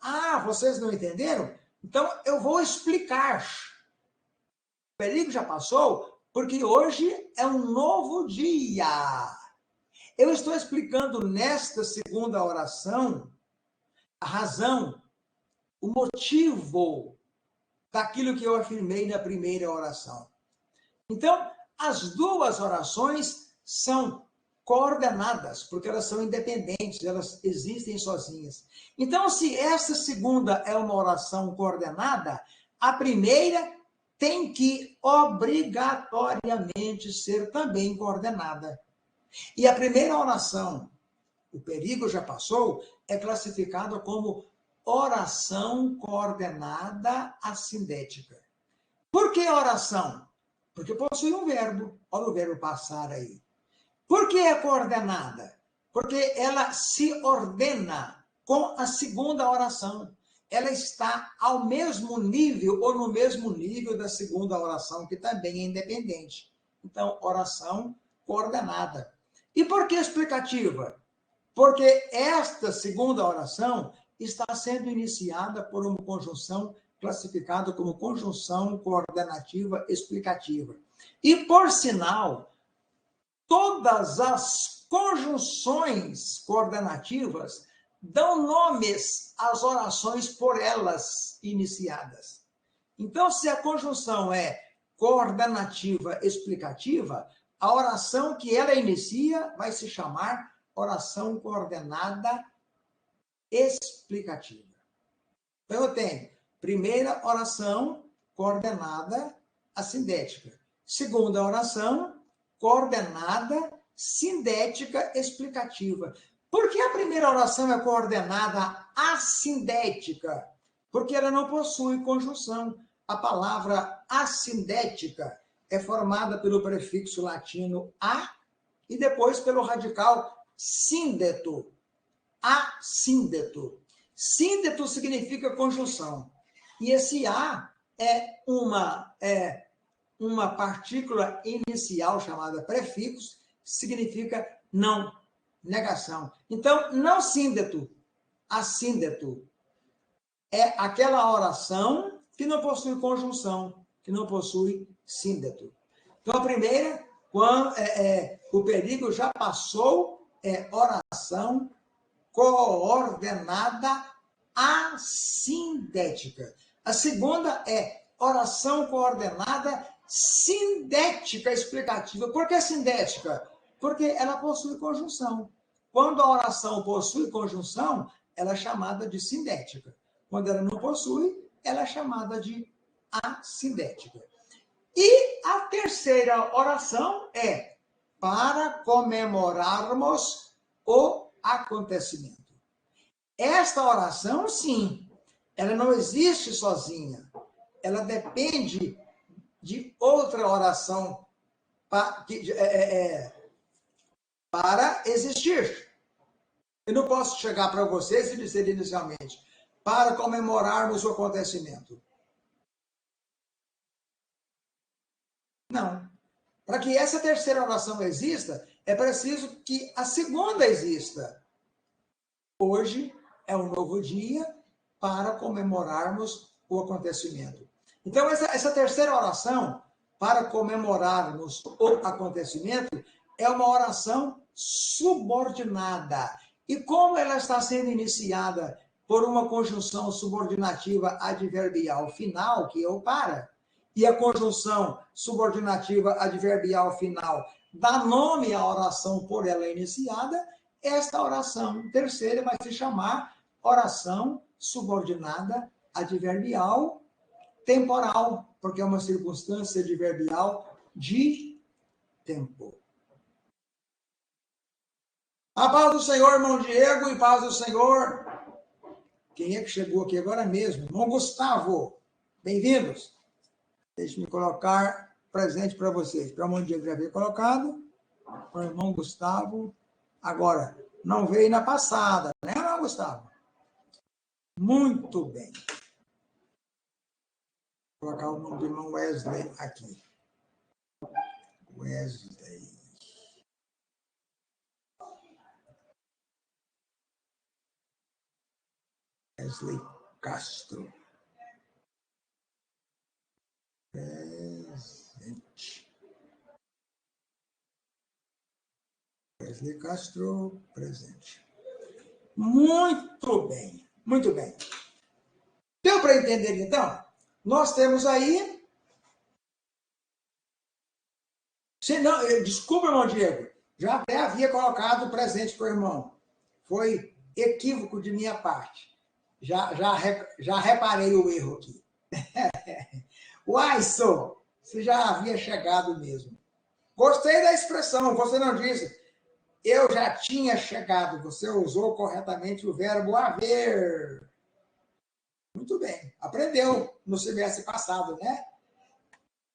A: Ah, vocês não entenderam? Então eu vou explicar. O perigo já passou porque hoje é um novo dia. Eu estou explicando nesta segunda oração a razão, o motivo daquilo que eu afirmei na primeira oração. Então, as duas orações são coordenadas, porque elas são independentes, elas existem sozinhas. Então, se essa segunda é uma oração coordenada, a primeira tem que obrigatoriamente ser também coordenada. E a primeira oração, o perigo já passou, é classificada como oração coordenada assindética. Por que oração? Porque possui um verbo. Olha o verbo passar aí. Por que é coordenada? Porque ela se ordena com a segunda oração. Ela está ao mesmo nível ou no mesmo nível da segunda oração, que também é independente. Então, oração coordenada. E por que explicativa? Porque esta segunda oração está sendo iniciada por uma conjunção classificada como conjunção coordenativa explicativa. E, por sinal, todas as conjunções coordenativas dão nomes às orações por elas iniciadas. Então, se a conjunção é coordenativa explicativa, a oração que ela inicia vai se chamar oração coordenada explicativa. Então, eu tenho primeira oração coordenada assindética. Segunda oração coordenada sindética explicativa. Por que a primeira oração é coordenada assindética? Porque ela não possui conjunção. A palavra assindética é formada pelo prefixo latino a e depois pelo radical síndeto. Assíndeto. Síndeto significa conjunção. E esse a é uma partícula inicial chamada prefixo, significa não, negação. Então, não síndeto, assíndeto. É aquela oração que não possui conjunção, que não possui síndeto. Então, a primeira, quando o perigo já passou, é oração coordenada assindética. A segunda é oração coordenada sindética explicativa. Por que sindética? Porque ela possui conjunção. Quando a oração possui conjunção, ela é chamada de sindética. Quando ela não possui, ela é chamada de assindética. E a terceira oração é para comemorarmos o acontecimento. Esta oração, sim, ela não existe sozinha. Ela depende de outra oração para existir. Eu não posso chegar para vocês e dizer inicialmente, para comemorarmos o acontecimento. Não. Para que essa terceira oração exista, é preciso que a segunda exista. Hoje é um novo dia para comemorarmos o acontecimento. Então, essa terceira oração, para comemorarmos o acontecimento, é uma oração subordinada. E como ela está sendo iniciada por uma conjunção subordinativa adverbial final, que é o para, e a conjunção subordinativa adverbial final dá nome à oração por ela iniciada, esta oração terceira vai se chamar oração subordinada adverbial temporal, porque é uma circunstância adverbial de tempo. A paz do Senhor, irmão Diego, e paz do Senhor. Quem é que chegou aqui agora mesmo? Irmão Gustavo. Bem-vindos. Deixe-me colocar presente para vocês. Para o irmão Diego já veio colocado. Para o irmão Gustavo. Agora, não veio na passada, né, irmão Gustavo? Muito bem. Vou colocar o nome do irmão Wesley aqui. Wesley. Wesley Castro. Presente. Wesley Castro, presente. Muito bem, muito bem. Deu para entender, então? Nós temos aí... Desculpa, irmão Diego, já até havia colocado presente para o irmão. Foi equívoco de minha parte. Já reparei o erro aqui. Waison, você já havia chegado mesmo. Gostei da expressão, você não disse. Eu já tinha chegado, você usou corretamente o verbo haver. Muito bem, aprendeu no semestre passado, né?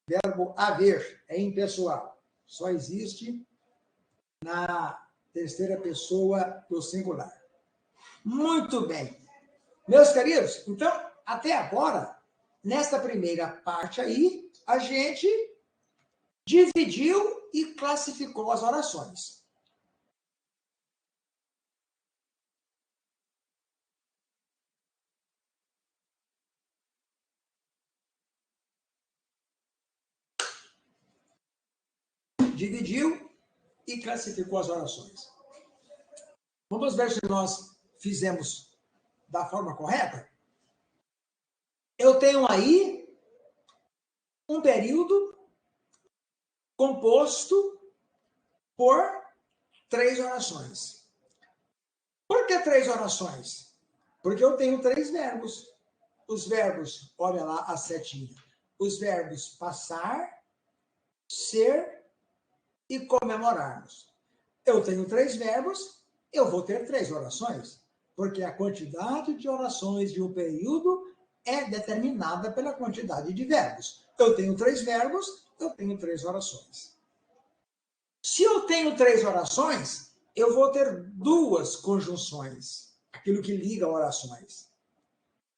A: Verbo haver é impessoal. Só existe na terceira pessoa do singular. Muito bem. Meus queridos, então, até agora, nesta primeira parte aí, a gente dividiu e classificou as orações. Dividiu e classificou as orações. Vamos ver se nós fizemos da forma correta? Eu tenho aí um período composto por 3 orações. Por que 3 orações? Porque eu tenho 3 verbos. Os verbos, olha lá a setinha, os verbos passar, ser e comemorarmos. Eu tenho 3 verbos, eu vou ter 3 orações, porque a quantidade de orações de um período é determinada pela quantidade de verbos. Eu tenho 3 verbos, eu tenho 3 orações. Se eu tenho 3 orações, eu vou ter 2 conjunções, aquilo que liga orações.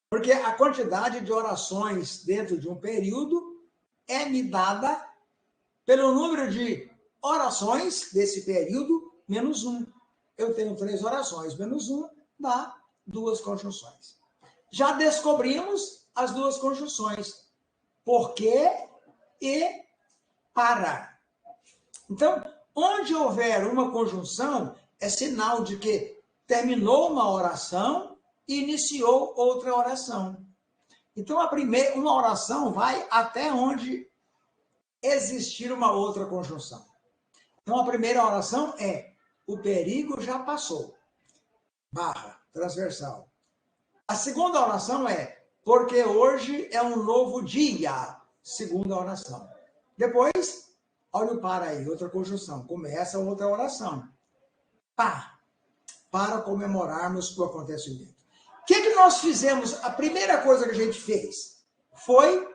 A: Porque a quantidade de orações dentro de um período é me dada pelo número de orações desse período menos 1. Eu tenho 3 orações, menos 1 dá 2 conjunções. Já descobrimos as 2 conjunções. Porque e para. Então, onde houver uma conjunção, é sinal de que terminou uma oração e iniciou outra oração. Então, uma oração vai até onde existir uma outra conjunção. Então, a primeira oração é: o perigo já passou. Barra, transversal. A segunda oração é porque hoje é um novo dia. Segunda oração. Depois, olha o para aí, outra conjunção. Começa outra oração. Para comemorarmos o acontecimento. O que nós fizemos? A primeira coisa que a gente fez foi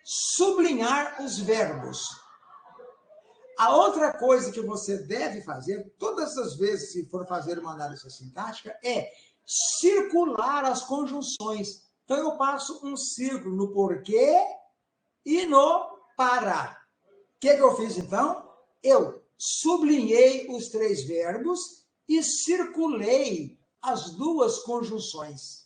A: sublinhar os verbos. A outra coisa que você deve fazer, todas as vezes que for fazer uma análise sintática, é circular as conjunções. Então, eu passo um círculo no porquê e no para. O que eu fiz, então? Eu sublinhei os 3 verbos e circulei as 2 conjunções.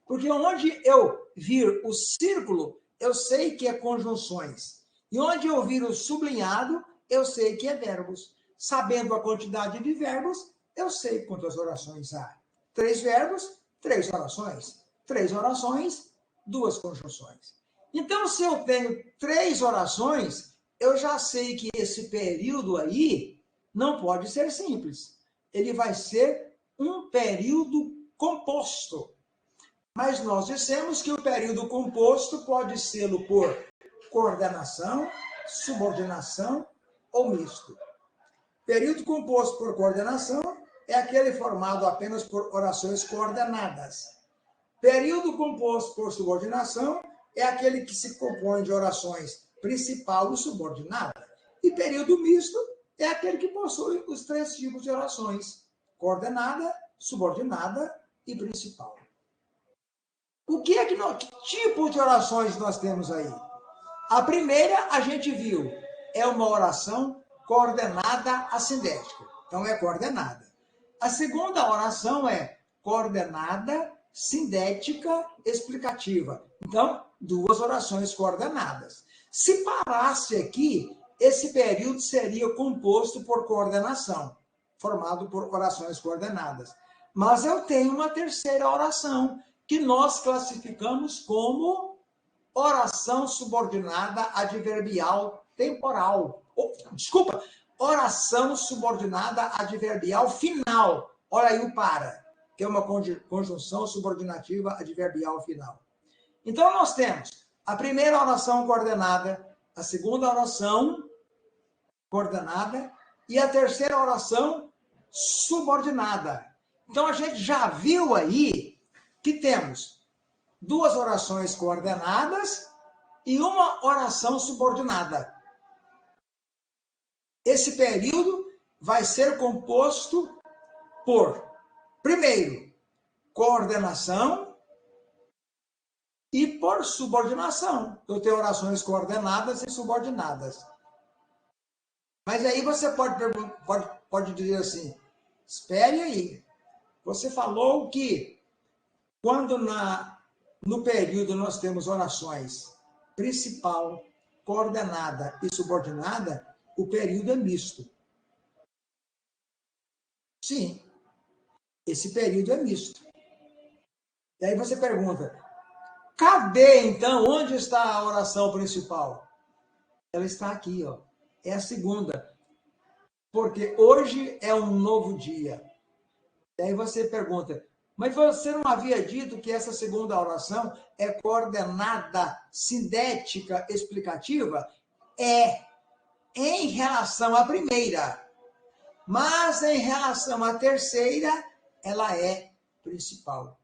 A: Porque onde eu vir o círculo, eu sei que é conjunções. E onde eu vir o sublinhado, eu sei que é verbos. Sabendo a quantidade de verbos, eu sei quantas orações há. 3 verbos, 3 orações. 3 orações, 2 conjunções. Então, se eu tenho 3 orações, eu já sei que esse período aí não pode ser simples. Ele vai ser um período composto. Mas nós dissemos que o período composto pode ser por coordenação, subordinação ou misto. Período composto por coordenação é aquele formado apenas por orações coordenadas. Período composto por subordinação é aquele que se compõe de orações principal e subordinada. E período misto é aquele que possui os 3 tipos de orações: coordenada, subordinada e principal. Que tipo de orações nós temos aí? A primeira, a gente viu, é uma oração coordenada assindética. Então, é coordenada. A segunda oração é coordenada sindética explicativa. Então, 2 orações coordenadas. Se parasse aqui, esse período seria composto por coordenação, formado por orações coordenadas. Mas eu tenho uma terceira oração, que nós classificamos como oração subordinada adverbial temporal. Desculpa, oração subordinada adverbial final. Olha aí o para, que é uma conjunção subordinativa adverbial final. Então, nós temos a primeira oração coordenada, a segunda oração coordenada e a terceira oração subordinada. Então, a gente já viu aí que temos 2 orações coordenadas e uma oração subordinada. Esse período vai ser composto por, primeiro, coordenação e por subordinação. Eu tenho orações coordenadas e subordinadas. Mas aí você pode dizer assim, espere aí, você falou que quando no período nós temos orações principal, coordenada e subordinada, o período é misto. Sim, esse período é misto. E aí você pergunta, cadê então, onde está a oração principal? Ela está aqui, ó. É a segunda. Porque hoje é um novo dia. E aí você pergunta, mas você não havia dito que essa segunda oração é coordenada, sindética, explicativa? É, em relação à primeira. Mas em relação à terceira, ela é principal.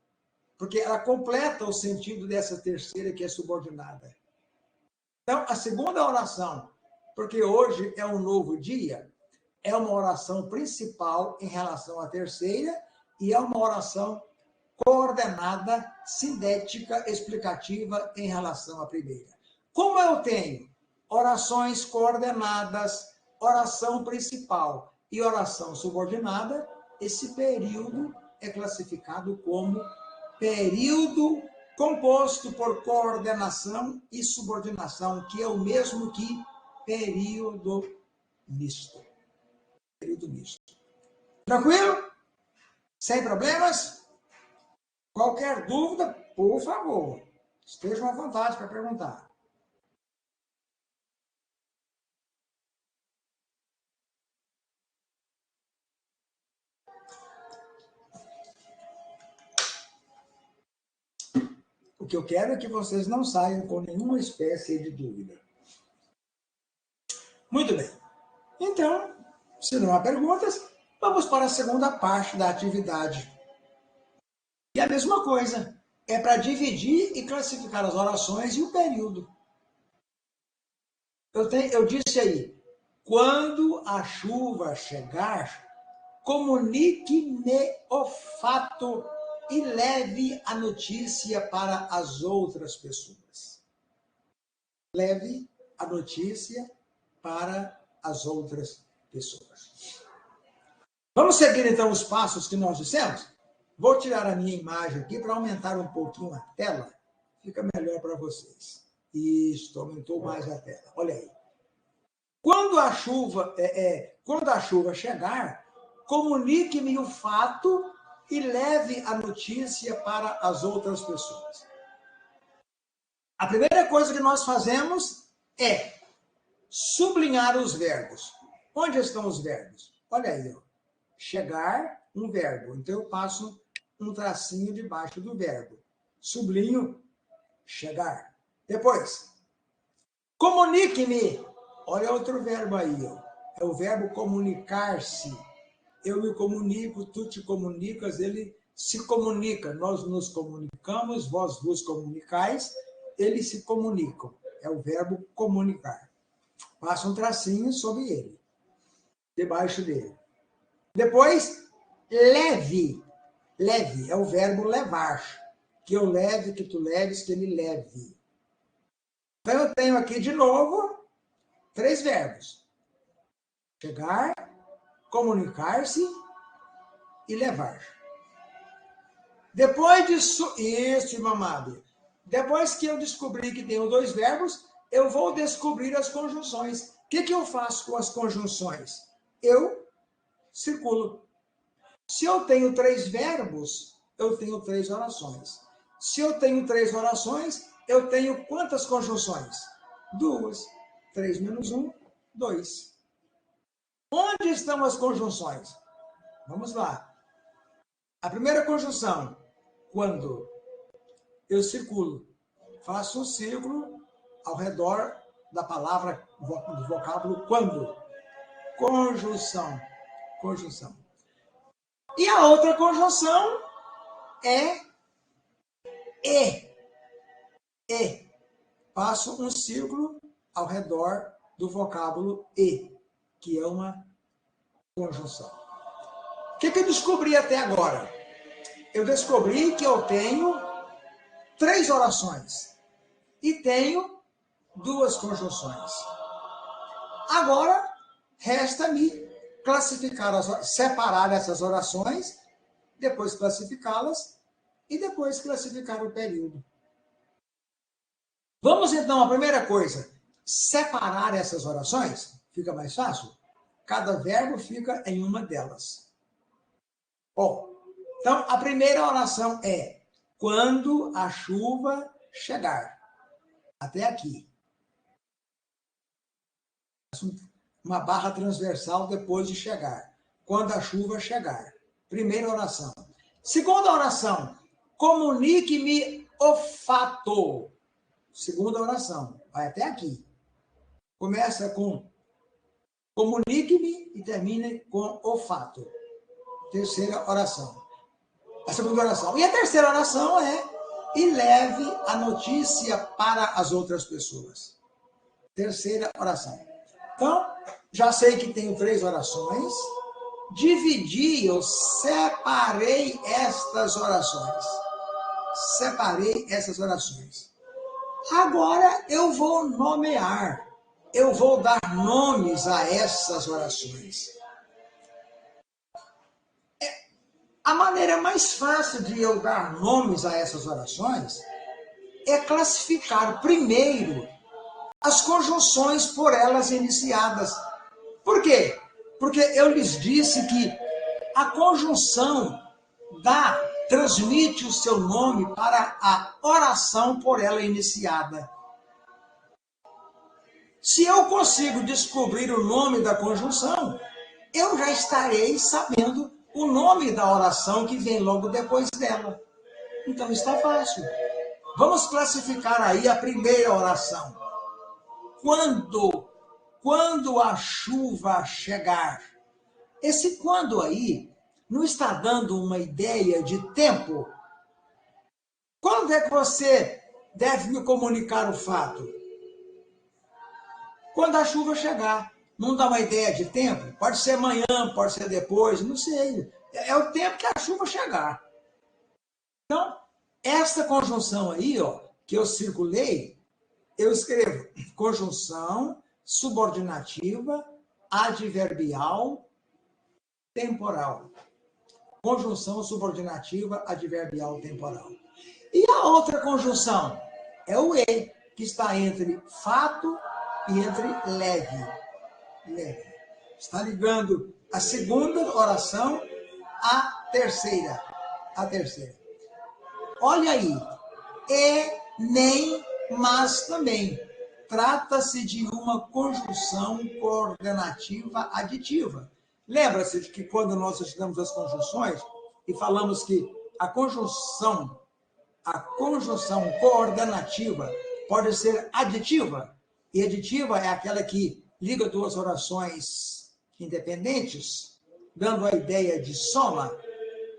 A: Porque ela completa o sentido dessa terceira que é subordinada. Então, a segunda oração, porque hoje é um novo dia, é uma oração principal em relação à terceira e é uma oração coordenada, sindética, explicativa em relação à primeira. Como eu tenho orações coordenadas, oração principal e oração subordinada, esse período é classificado como período composto por coordenação e subordinação, que é o mesmo que período misto. Período misto. Tranquilo? Sem problemas? Qualquer dúvida, por favor, estejam à vontade para perguntar. O que eu quero é que vocês não saiam com nenhuma espécie de dúvida. Muito bem. Então, se não há perguntas, vamos para a segunda parte da atividade. E a mesma coisa, é para dividir e classificar as orações e o período. Eu disse aí, quando a chuva chegar, comunique-me o fato e leve a notícia para as outras pessoas. Leve a notícia para as outras pessoas. Vamos seguir então os passos que nós dissemos? Vou tirar a minha imagem aqui para aumentar um pouquinho a tela. Fica melhor para vocês. Isso, aumentou mais a tela. Olha aí. Quando a chuva chegar, comunique-me o fato e leve a notícia para as outras pessoas. A primeira coisa que nós fazemos é sublinhar os verbos. Onde estão os verbos? Olha aí, ó. Chegar, um verbo. Então, eu passo um tracinho debaixo do verbo. Sublinho, chegar. Depois, comunique-me. Olha outro verbo aí, ó. É o verbo comunicar-se. Eu me comunico, tu te comunicas, ele se comunica. Nós nos comunicamos, vós vos comunicais, eles se comunicam. É o verbo comunicar. Passa um tracinho sobre ele, debaixo dele. Depois, leve. Leve é o verbo levar. Que eu leve, que tu leves, que ele leve. Então, eu tenho aqui de novo 3 verbos. Chegar, comunicar-se e levar. Depois disso, isso, irmã amada. Depois que eu descobri que tenho 2 verbos, eu vou descobrir as conjunções. O que eu faço com as conjunções? Eu circulo. Se eu tenho 3 verbos, eu tenho 3 orações. Se eu tenho 3 orações, eu tenho quantas conjunções? 2. 3 menos 1, 2. Onde estão as conjunções? Vamos lá. A primeira conjunção, quando eu circulo, faço um círculo ao redor da palavra, do vocábulo quando. Conjunção. Conjunção. E a outra conjunção é e. E. Passo um círculo ao redor do vocábulo e, que é uma conjunção. O que eu descobri até agora? Eu descobri que eu tenho 3 orações e tenho 2 conjunções. Agora, resta-me separar essas orações, depois classificá-las e depois classificar o período. Vamos então à primeira coisa, separar essas orações. Fica mais fácil? Cada verbo fica em uma delas. Então, a primeira oração é quando a chuva chegar. Até aqui. Uma barra transversal depois de chegar. Quando a chuva chegar. Primeira oração. Segunda oração. Comunique-me o fato. Segunda oração. Vai até aqui. Começa com comunique-me e termina com o fato. Terceira oração. A segunda oração. E a terceira oração é e leve a notícia para as outras pessoas. Terceira oração. Então, já sei que tenho 3 orações. Dividi, eu separei estas orações. Separei essas orações. Agora eu vou nomear. Eu vou dar nomes a essas orações. A maneira mais fácil de eu dar nomes a essas orações é classificar primeiro as conjunções por elas iniciadas. Por quê? Porque eu lhes disse que a conjunção transmite o seu nome para a oração por ela iniciada. Se eu consigo descobrir o nome da conjunção, eu já estarei sabendo o nome da oração que vem logo depois dela. Então está fácil. Vamos classificar aí a primeira oração. Quando a chuva chegar. Esse quando aí não está dando uma ideia de tempo? Quando é que você deve me comunicar o fato? Quando a chuva chegar. Não dá uma ideia de tempo? Pode ser amanhã, pode ser depois, não sei. É o tempo que a chuva chegar. Então, essa conjunção aí, ó, que eu circulei, eu escrevo conjunção subordinativa adverbial temporal. Conjunção subordinativa adverbial temporal. E a outra conjunção é o E, que está entre fato e entre leve. Está ligando a segunda oração à terceira. Olha aí. E, nem, mas também. Trata-se de uma conjunção coordenativa aditiva. Lembra-se de que quando nós estudamos as conjunções e falamos que a conjunção coordenativa pode ser aditiva, e aditiva é aquela que liga duas orações independentes, dando a ideia de soma,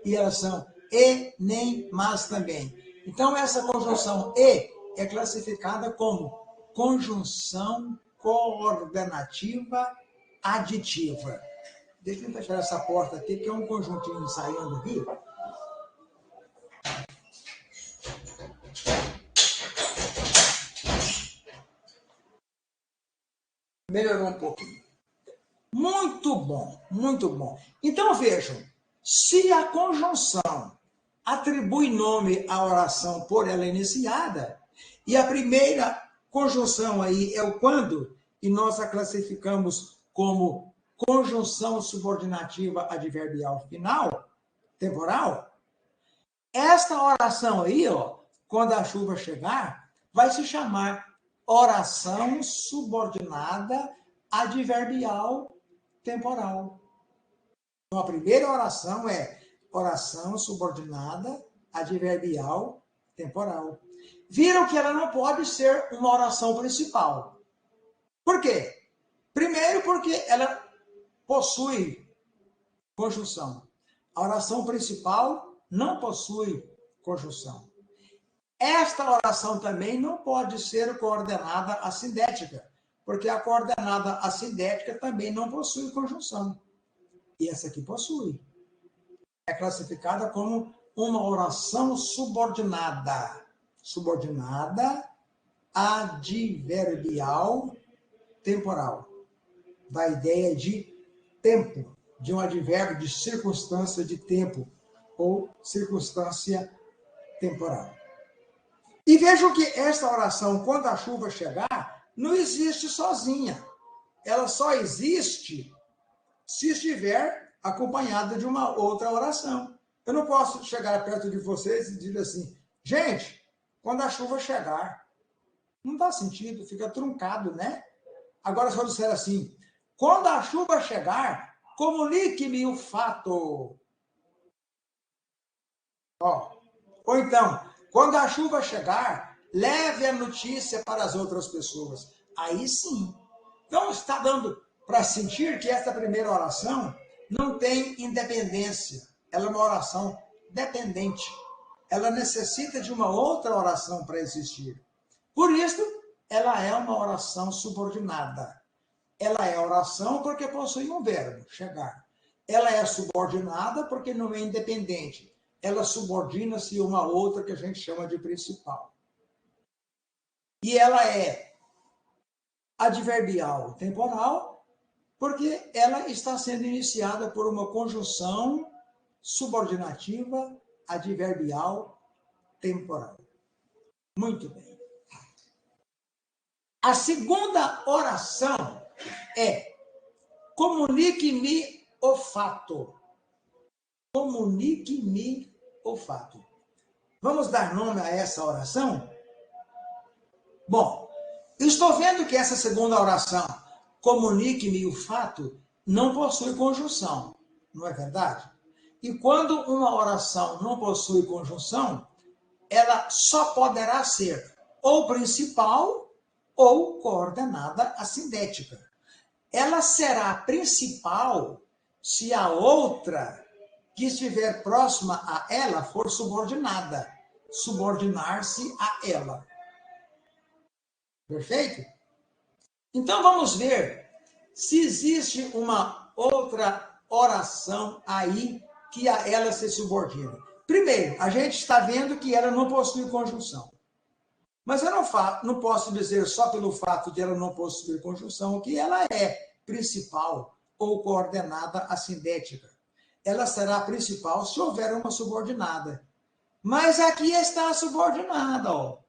A: e elas são e, nem, mas também. Então, essa conjunção e é classificada como conjunção coordenativa aditiva. Deixa eu fechar essa porta aqui, que é um conjuntinho saindo aqui. Melhorou um pouquinho. Muito bom, muito bom. Então, vejam, se a conjunção atribui nome à oração por ela iniciada, e a primeira conjunção aí é o quando, e nós a classificamos como conjunção subordinativa adverbial final, temporal, esta oração aí, ó, quando a chuva chegar, vai se chamar oração subordinada adverbial temporal. Então, a primeira oração é oração subordinada adverbial temporal. Viram que ela não pode ser uma oração principal. Por quê? Primeiro, porque ela possui conjunção. A oração principal não possui conjunção. Esta oração também não pode ser coordenada assindética, porque a coordenada assindética também não possui conjunção. E essa aqui possui. É classificada como uma oração subordinada. Subordinada adverbial temporal. Da ideia de tempo, de um advérbio de circunstância de tempo ou circunstância temporal. E vejam que esta oração, quando a chuva chegar, não existe sozinha. Ela só existe se estiver acompanhada de uma outra oração. Eu não posso chegar perto de vocês e dizer assim, gente, quando a chuva chegar, não dá sentido, fica truncado, né? Agora, se eu disser assim, quando a chuva chegar, comunique-me o fato. Ó. Ou então, quando a chuva chegar, leve a notícia para as outras pessoas. Aí sim. Então, está dando para sentir que essa primeira oração não tem independência. Ela é uma oração dependente. Ela necessita de uma outra oração para existir. Por isso, ela é uma oração subordinada. Ela é oração porque possui um verbo, chegar. Ela é subordinada porque não é independente. Ela subordina-se a uma outra que a gente chama de principal. E ela é adverbial temporal porque ela está sendo iniciada por uma conjunção subordinativa adverbial temporal. Muito bem. A segunda oração é comunique-me o fato. Comunique-me o fato. Vamos dar nome a essa oração? Bom, estou vendo que essa segunda oração, comunique-me o fato, não possui conjunção, não é verdade? E quando uma oração não possui conjunção, ela só poderá ser ou principal ou coordenada assindética. Ela será principal se a outra que estiver próxima a ela for subordinada, subordinar-se a ela. Perfeito? Então vamos ver se existe uma outra oração aí que a ela se subordina. Primeiro, a gente está vendo que ela não possui conjunção. Mas eu não posso dizer só pelo fato de ela não possuir conjunção que ela é principal ou coordenada assindética. Ela será principal se houver uma subordinada. Mas aqui está a subordinada, ó.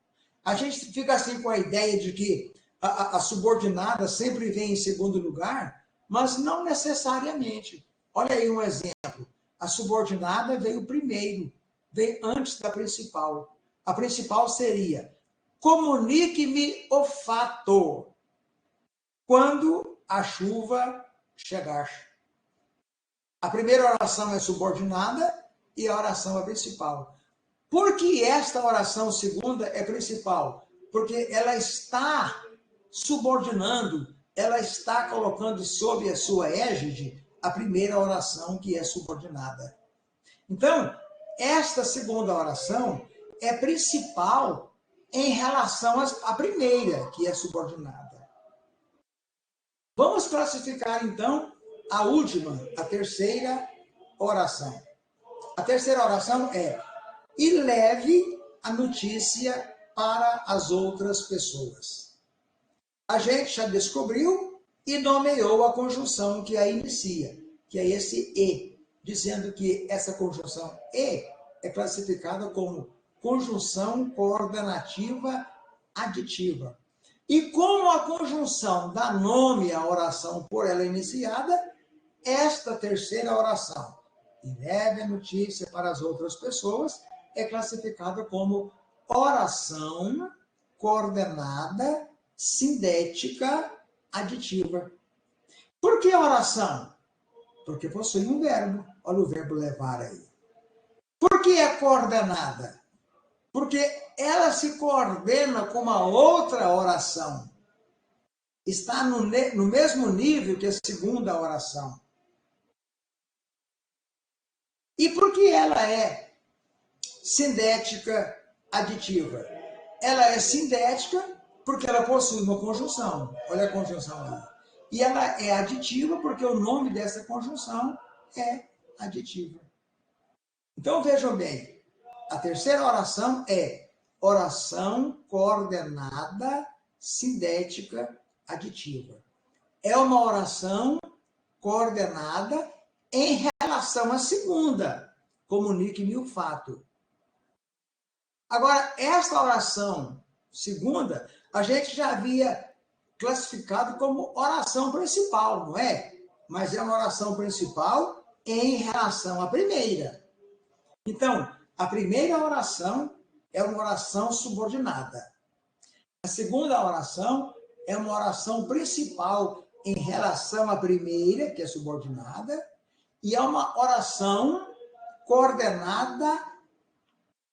A: A gente fica assim com a ideia de que a subordinada sempre vem em segundo lugar, mas não necessariamente. Olha aí um exemplo. A subordinada veio primeiro, veio antes da principal. A principal seria: comunique-me o fato quando a chuva chegar. A primeira oração é subordinada e a oração é principal. Por que esta oração segunda é principal? Porque ela está subordinando, ela está colocando sob a sua égide a primeira oração que é subordinada. Então, esta segunda oração é principal em relação à primeira, que é subordinada. Vamos classificar, então, a última, a terceira oração. A terceira oração é: e leve a notícia para as outras pessoas. A gente já descobriu e nomeou a conjunção que a inicia, que é esse e, dizendo que essa conjunção e é classificada como conjunção coordenativa aditiva. E como a conjunção dá nome à oração por ela iniciada, esta terceira oração, e leve a notícia para as outras pessoas, é classificada como oração coordenada sindética aditiva. Por que oração? Porque possui um verbo. Olha o verbo levar aí. Por que é coordenada? Porque ela se coordena com uma outra oração. Está no mesmo nível que a segunda oração. E por que ela é sindética aditiva? Ela é sindética porque ela possui uma conjunção. Olha a conjunção aí. E ela é aditiva porque o nome dessa conjunção é aditiva. Então vejam bem, a terceira oração é oração coordenada sindética aditiva. É uma oração coordenada em relação à segunda. Comunique-me o fato. Agora, esta oração segunda, a gente já havia classificado como oração principal, não é? Mas é uma oração principal em relação à primeira. Então, a primeira oração é uma oração subordinada. A segunda oração é uma oração principal em relação à primeira, que é subordinada, e é uma oração coordenada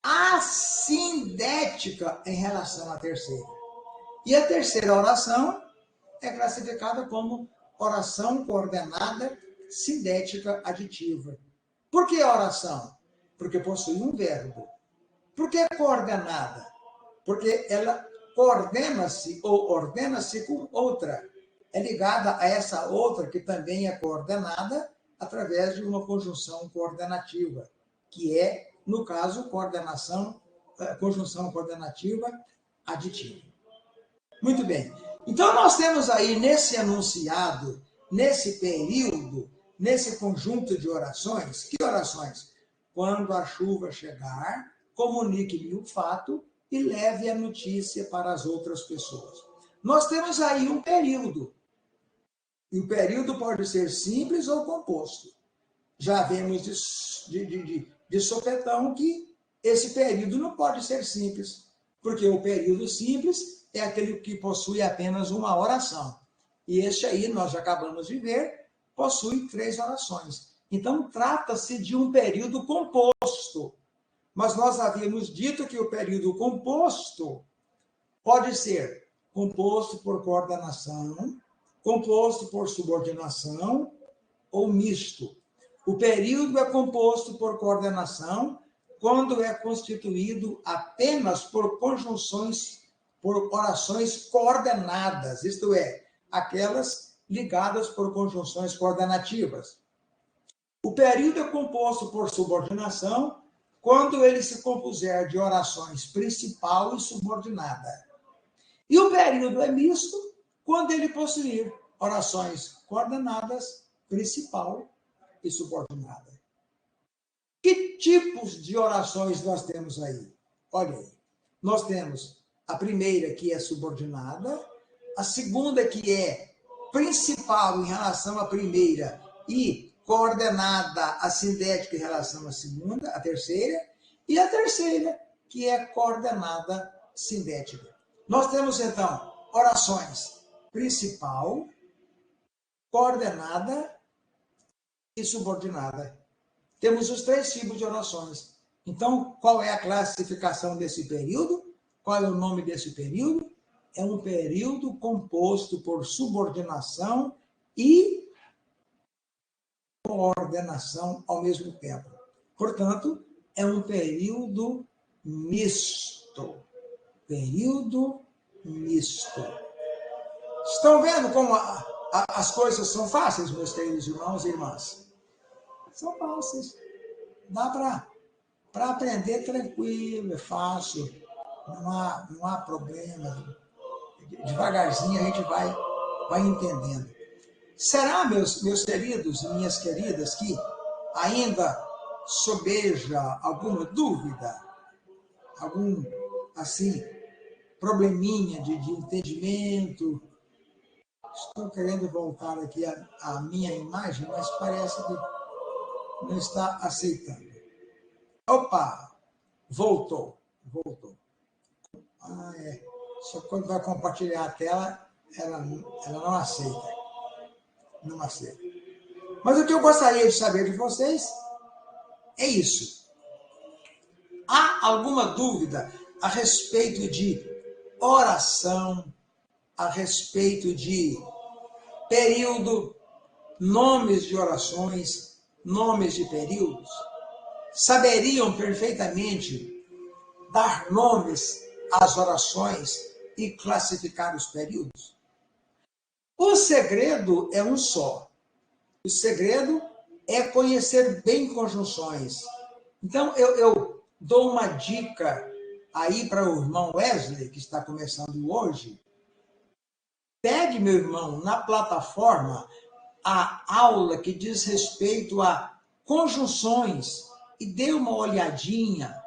A: assindética em relação à terceira. E a terceira oração é classificada como oração coordenada sindética aditiva. Por que oração? Porque possui um verbo. Por que coordenada? Porque ela coordena-se ou ordena-se com outra. É ligada a essa outra que também é coordenada através de uma conjunção coordenativa, que é, no caso, conjunção coordenativa aditiva. Muito bem. Então, nós temos aí nesse enunciado, nesse período, nesse conjunto de orações, que orações? Quando a chuva chegar, comunique-me o fato e leve a notícia para as outras pessoas. Nós temos aí um período. E o período pode ser simples ou composto. Já vemos de sopetão que esse período não pode ser simples, porque o período simples é aquele que possui apenas uma oração. E este aí, nós já acabamos de ver, possui 3 orações. Então, trata-se de um período composto. Mas nós havíamos dito que o período composto pode ser composto por coordenação, composto por subordinação ou misto. O período é composto por coordenação quando é constituído apenas por conjunções, por orações coordenadas, isto é, aquelas ligadas por conjunções coordenativas. O período é composto por subordinação quando ele se compuser de orações principal e subordinada. E o período é misto quando ele possuir orações coordenadas, principal e subordinada. Que tipos de orações nós temos aí? Olha aí. Nós temos a primeira, que é subordinada, a segunda, que é principal em relação à primeira e coordenada assindética em relação à segunda, a terceira, e a terceira, que é coordenada sindética. Nós temos, então, orações principal, coordenada e subordinada. Temos os três tipos de orações. Então, qual é a classificação desse período? Qual é o nome desse período? É um período composto por subordinação e coordenação ao mesmo tempo. Portanto, é um período misto. Período misto. Estão vendo como as coisas são fáceis, meus queridos irmãos e irmãs? São fáceis. Dá para aprender tranquilo, é fácil. Não há problema. Devagarzinho a gente vai entendendo. Será, meus queridos e minhas queridas, que ainda sobeja alguma dúvida? Algum, assim, probleminha de entendimento? Estou querendo voltar aqui à minha imagem, mas parece que não está aceitando. Opa! Voltou. Ah, é. Só quando vai compartilhar a tela, ela não aceita. Não aceita. Mas o que eu gostaria de saber de vocês é isso. Há alguma dúvida a respeito de oração, a respeito de período, nomes de orações, nomes de períodos? Saberiam perfeitamente dar nomes às orações e classificar os períodos? O segredo é um só. O segredo é conhecer bem conjunções. Então, eu dou uma dica aí para o irmão Wesley, que está começando hoje. Pegue, meu irmão, na plataforma, a aula que diz respeito a conjunções e dê uma olhadinha.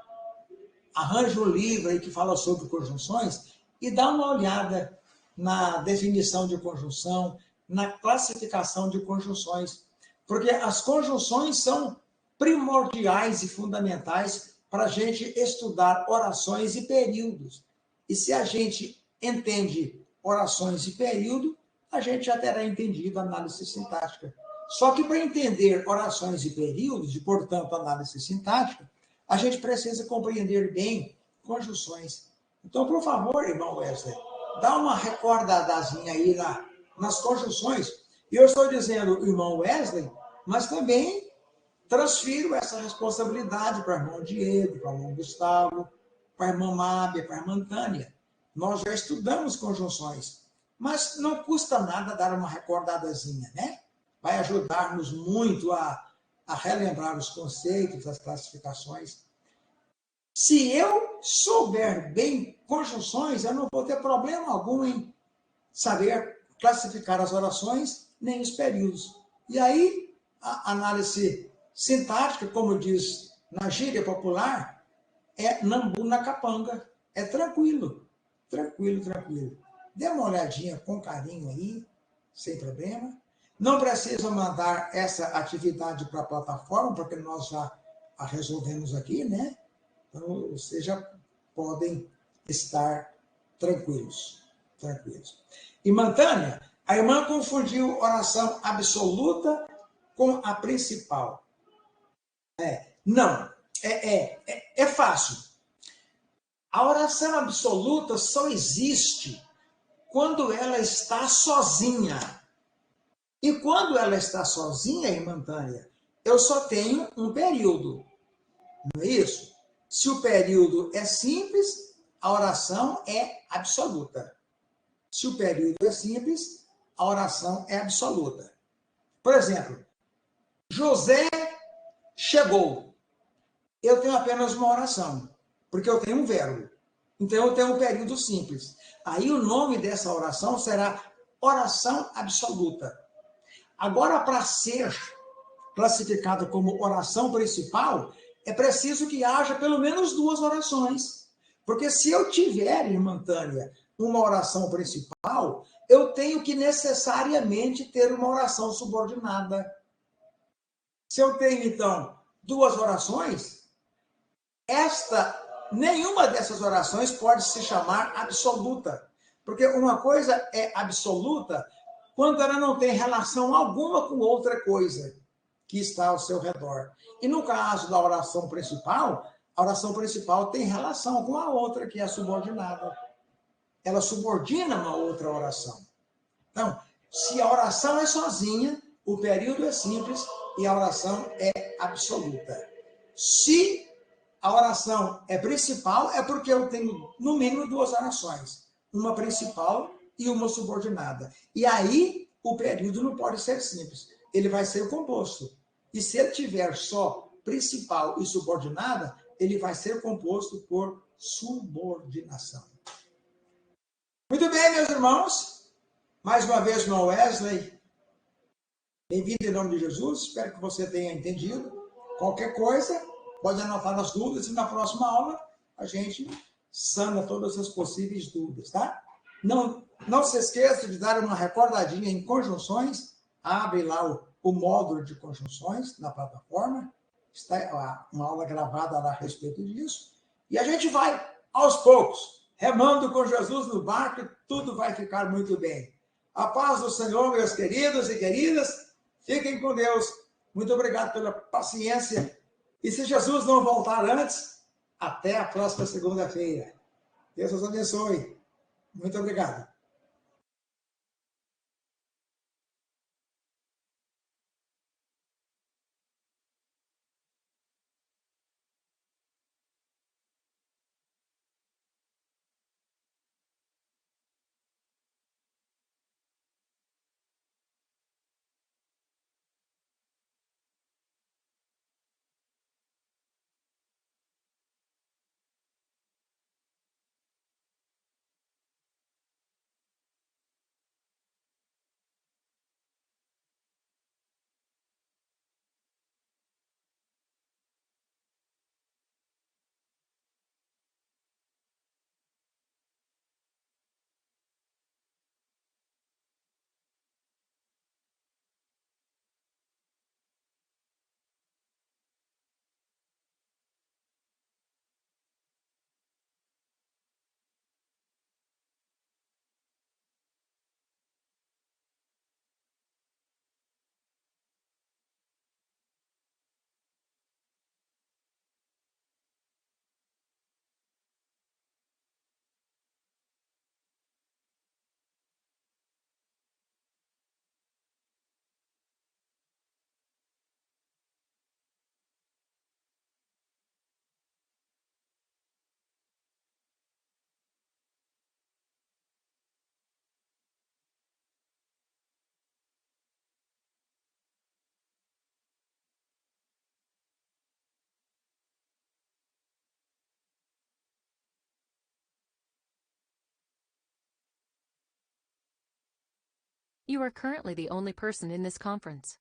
A: Arranje um livro aí que fala sobre conjunções e dá uma olhada na definição de conjunção, na classificação de conjunções. Porque as conjunções são primordiais e fundamentais para a gente estudar orações e períodos. E se a gente entende orações e período, a gente já terá entendido a análise sintática. Só que para entender orações e períodos, e portanto análise sintática, a gente precisa compreender bem conjunções. Então, por favor, irmão Wesley, dá uma recordadazinha aí nas conjunções. E eu estou dizendo irmão Wesley, mas também transfiro essa responsabilidade para o irmão Diego, para o irmão Gustavo, para a irmã Mábia, para a irmã Tânia. Nós já estudamos conjunções, mas não custa nada dar uma recordadazinha, né? Vai ajudar-nos muito a relembrar os conceitos, as classificações. Se eu souber bem conjunções, eu não vou ter problema algum em saber classificar as orações, nem os períodos. E aí, a análise sintática, como diz na gíria popular, é nambu na capanga. É tranquilo. Dê uma olhadinha com carinho aí, sem problema. Não precisa mandar essa atividade para a plataforma, porque nós já a resolvemos aqui, né? Então, vocês já podem estar tranquilos. Irmã Tânia, a irmã confundiu oração absoluta com a principal. Não. É fácil. A oração absoluta só existe quando ela está sozinha. E quando ela está sozinha, irmã Tânia, eu só tenho um período, não é isso? Se o período é simples, a oração é absoluta. Se o período é simples, a oração é absoluta. Por exemplo, José chegou. Eu tenho apenas uma oração, porque eu tenho um verbo. Então eu tenho um período simples. Aí o nome dessa oração será oração absoluta. Agora, para ser classificado como oração principal, é preciso que haja pelo menos duas orações. Porque se eu tiver, irmã Tânia, uma oração principal, eu tenho que necessariamente ter uma oração subordinada. Se eu tenho, então, duas orações, nenhuma dessas orações pode se chamar absoluta. Porque uma coisa é absoluta quando ela não tem relação alguma com outra coisa que está ao seu redor. E no caso da oração principal, a oração principal tem relação com a outra, que é a subordinada. Ela subordina uma outra oração. Então, se a oração é sozinha, o período é simples e a oração é absoluta. Se a oração é principal, é porque eu tenho, no mínimo, duas orações. Uma principal e uma subordinada. E aí, o período não pode ser simples. Ele vai ser composto. E se ele tiver só principal e subordinada, ele vai ser composto por subordinação. Muito bem, meus irmãos. Mais uma vez, irmão Wesley. Bem-vindo em nome de Jesus. Espero que você tenha entendido. Qualquer coisa, pode anotar as dúvidas e na próxima aula a gente sana todas as possíveis dúvidas, tá? Não se esqueça de dar uma recordadinha em conjunções. Abre lá o módulo de conjunções na plataforma. Está uma aula gravada lá a respeito disso. E a gente vai, aos poucos, remando com Jesus no barco, e tudo vai ficar muito bem. A paz do Senhor, meus queridos e queridas. Fiquem com Deus. Muito obrigado pela paciência. E se Jesus não voltar antes, até a próxima segunda-feira. Deus os abençoe. Muito obrigado.
B: You are currently the only person in this conference.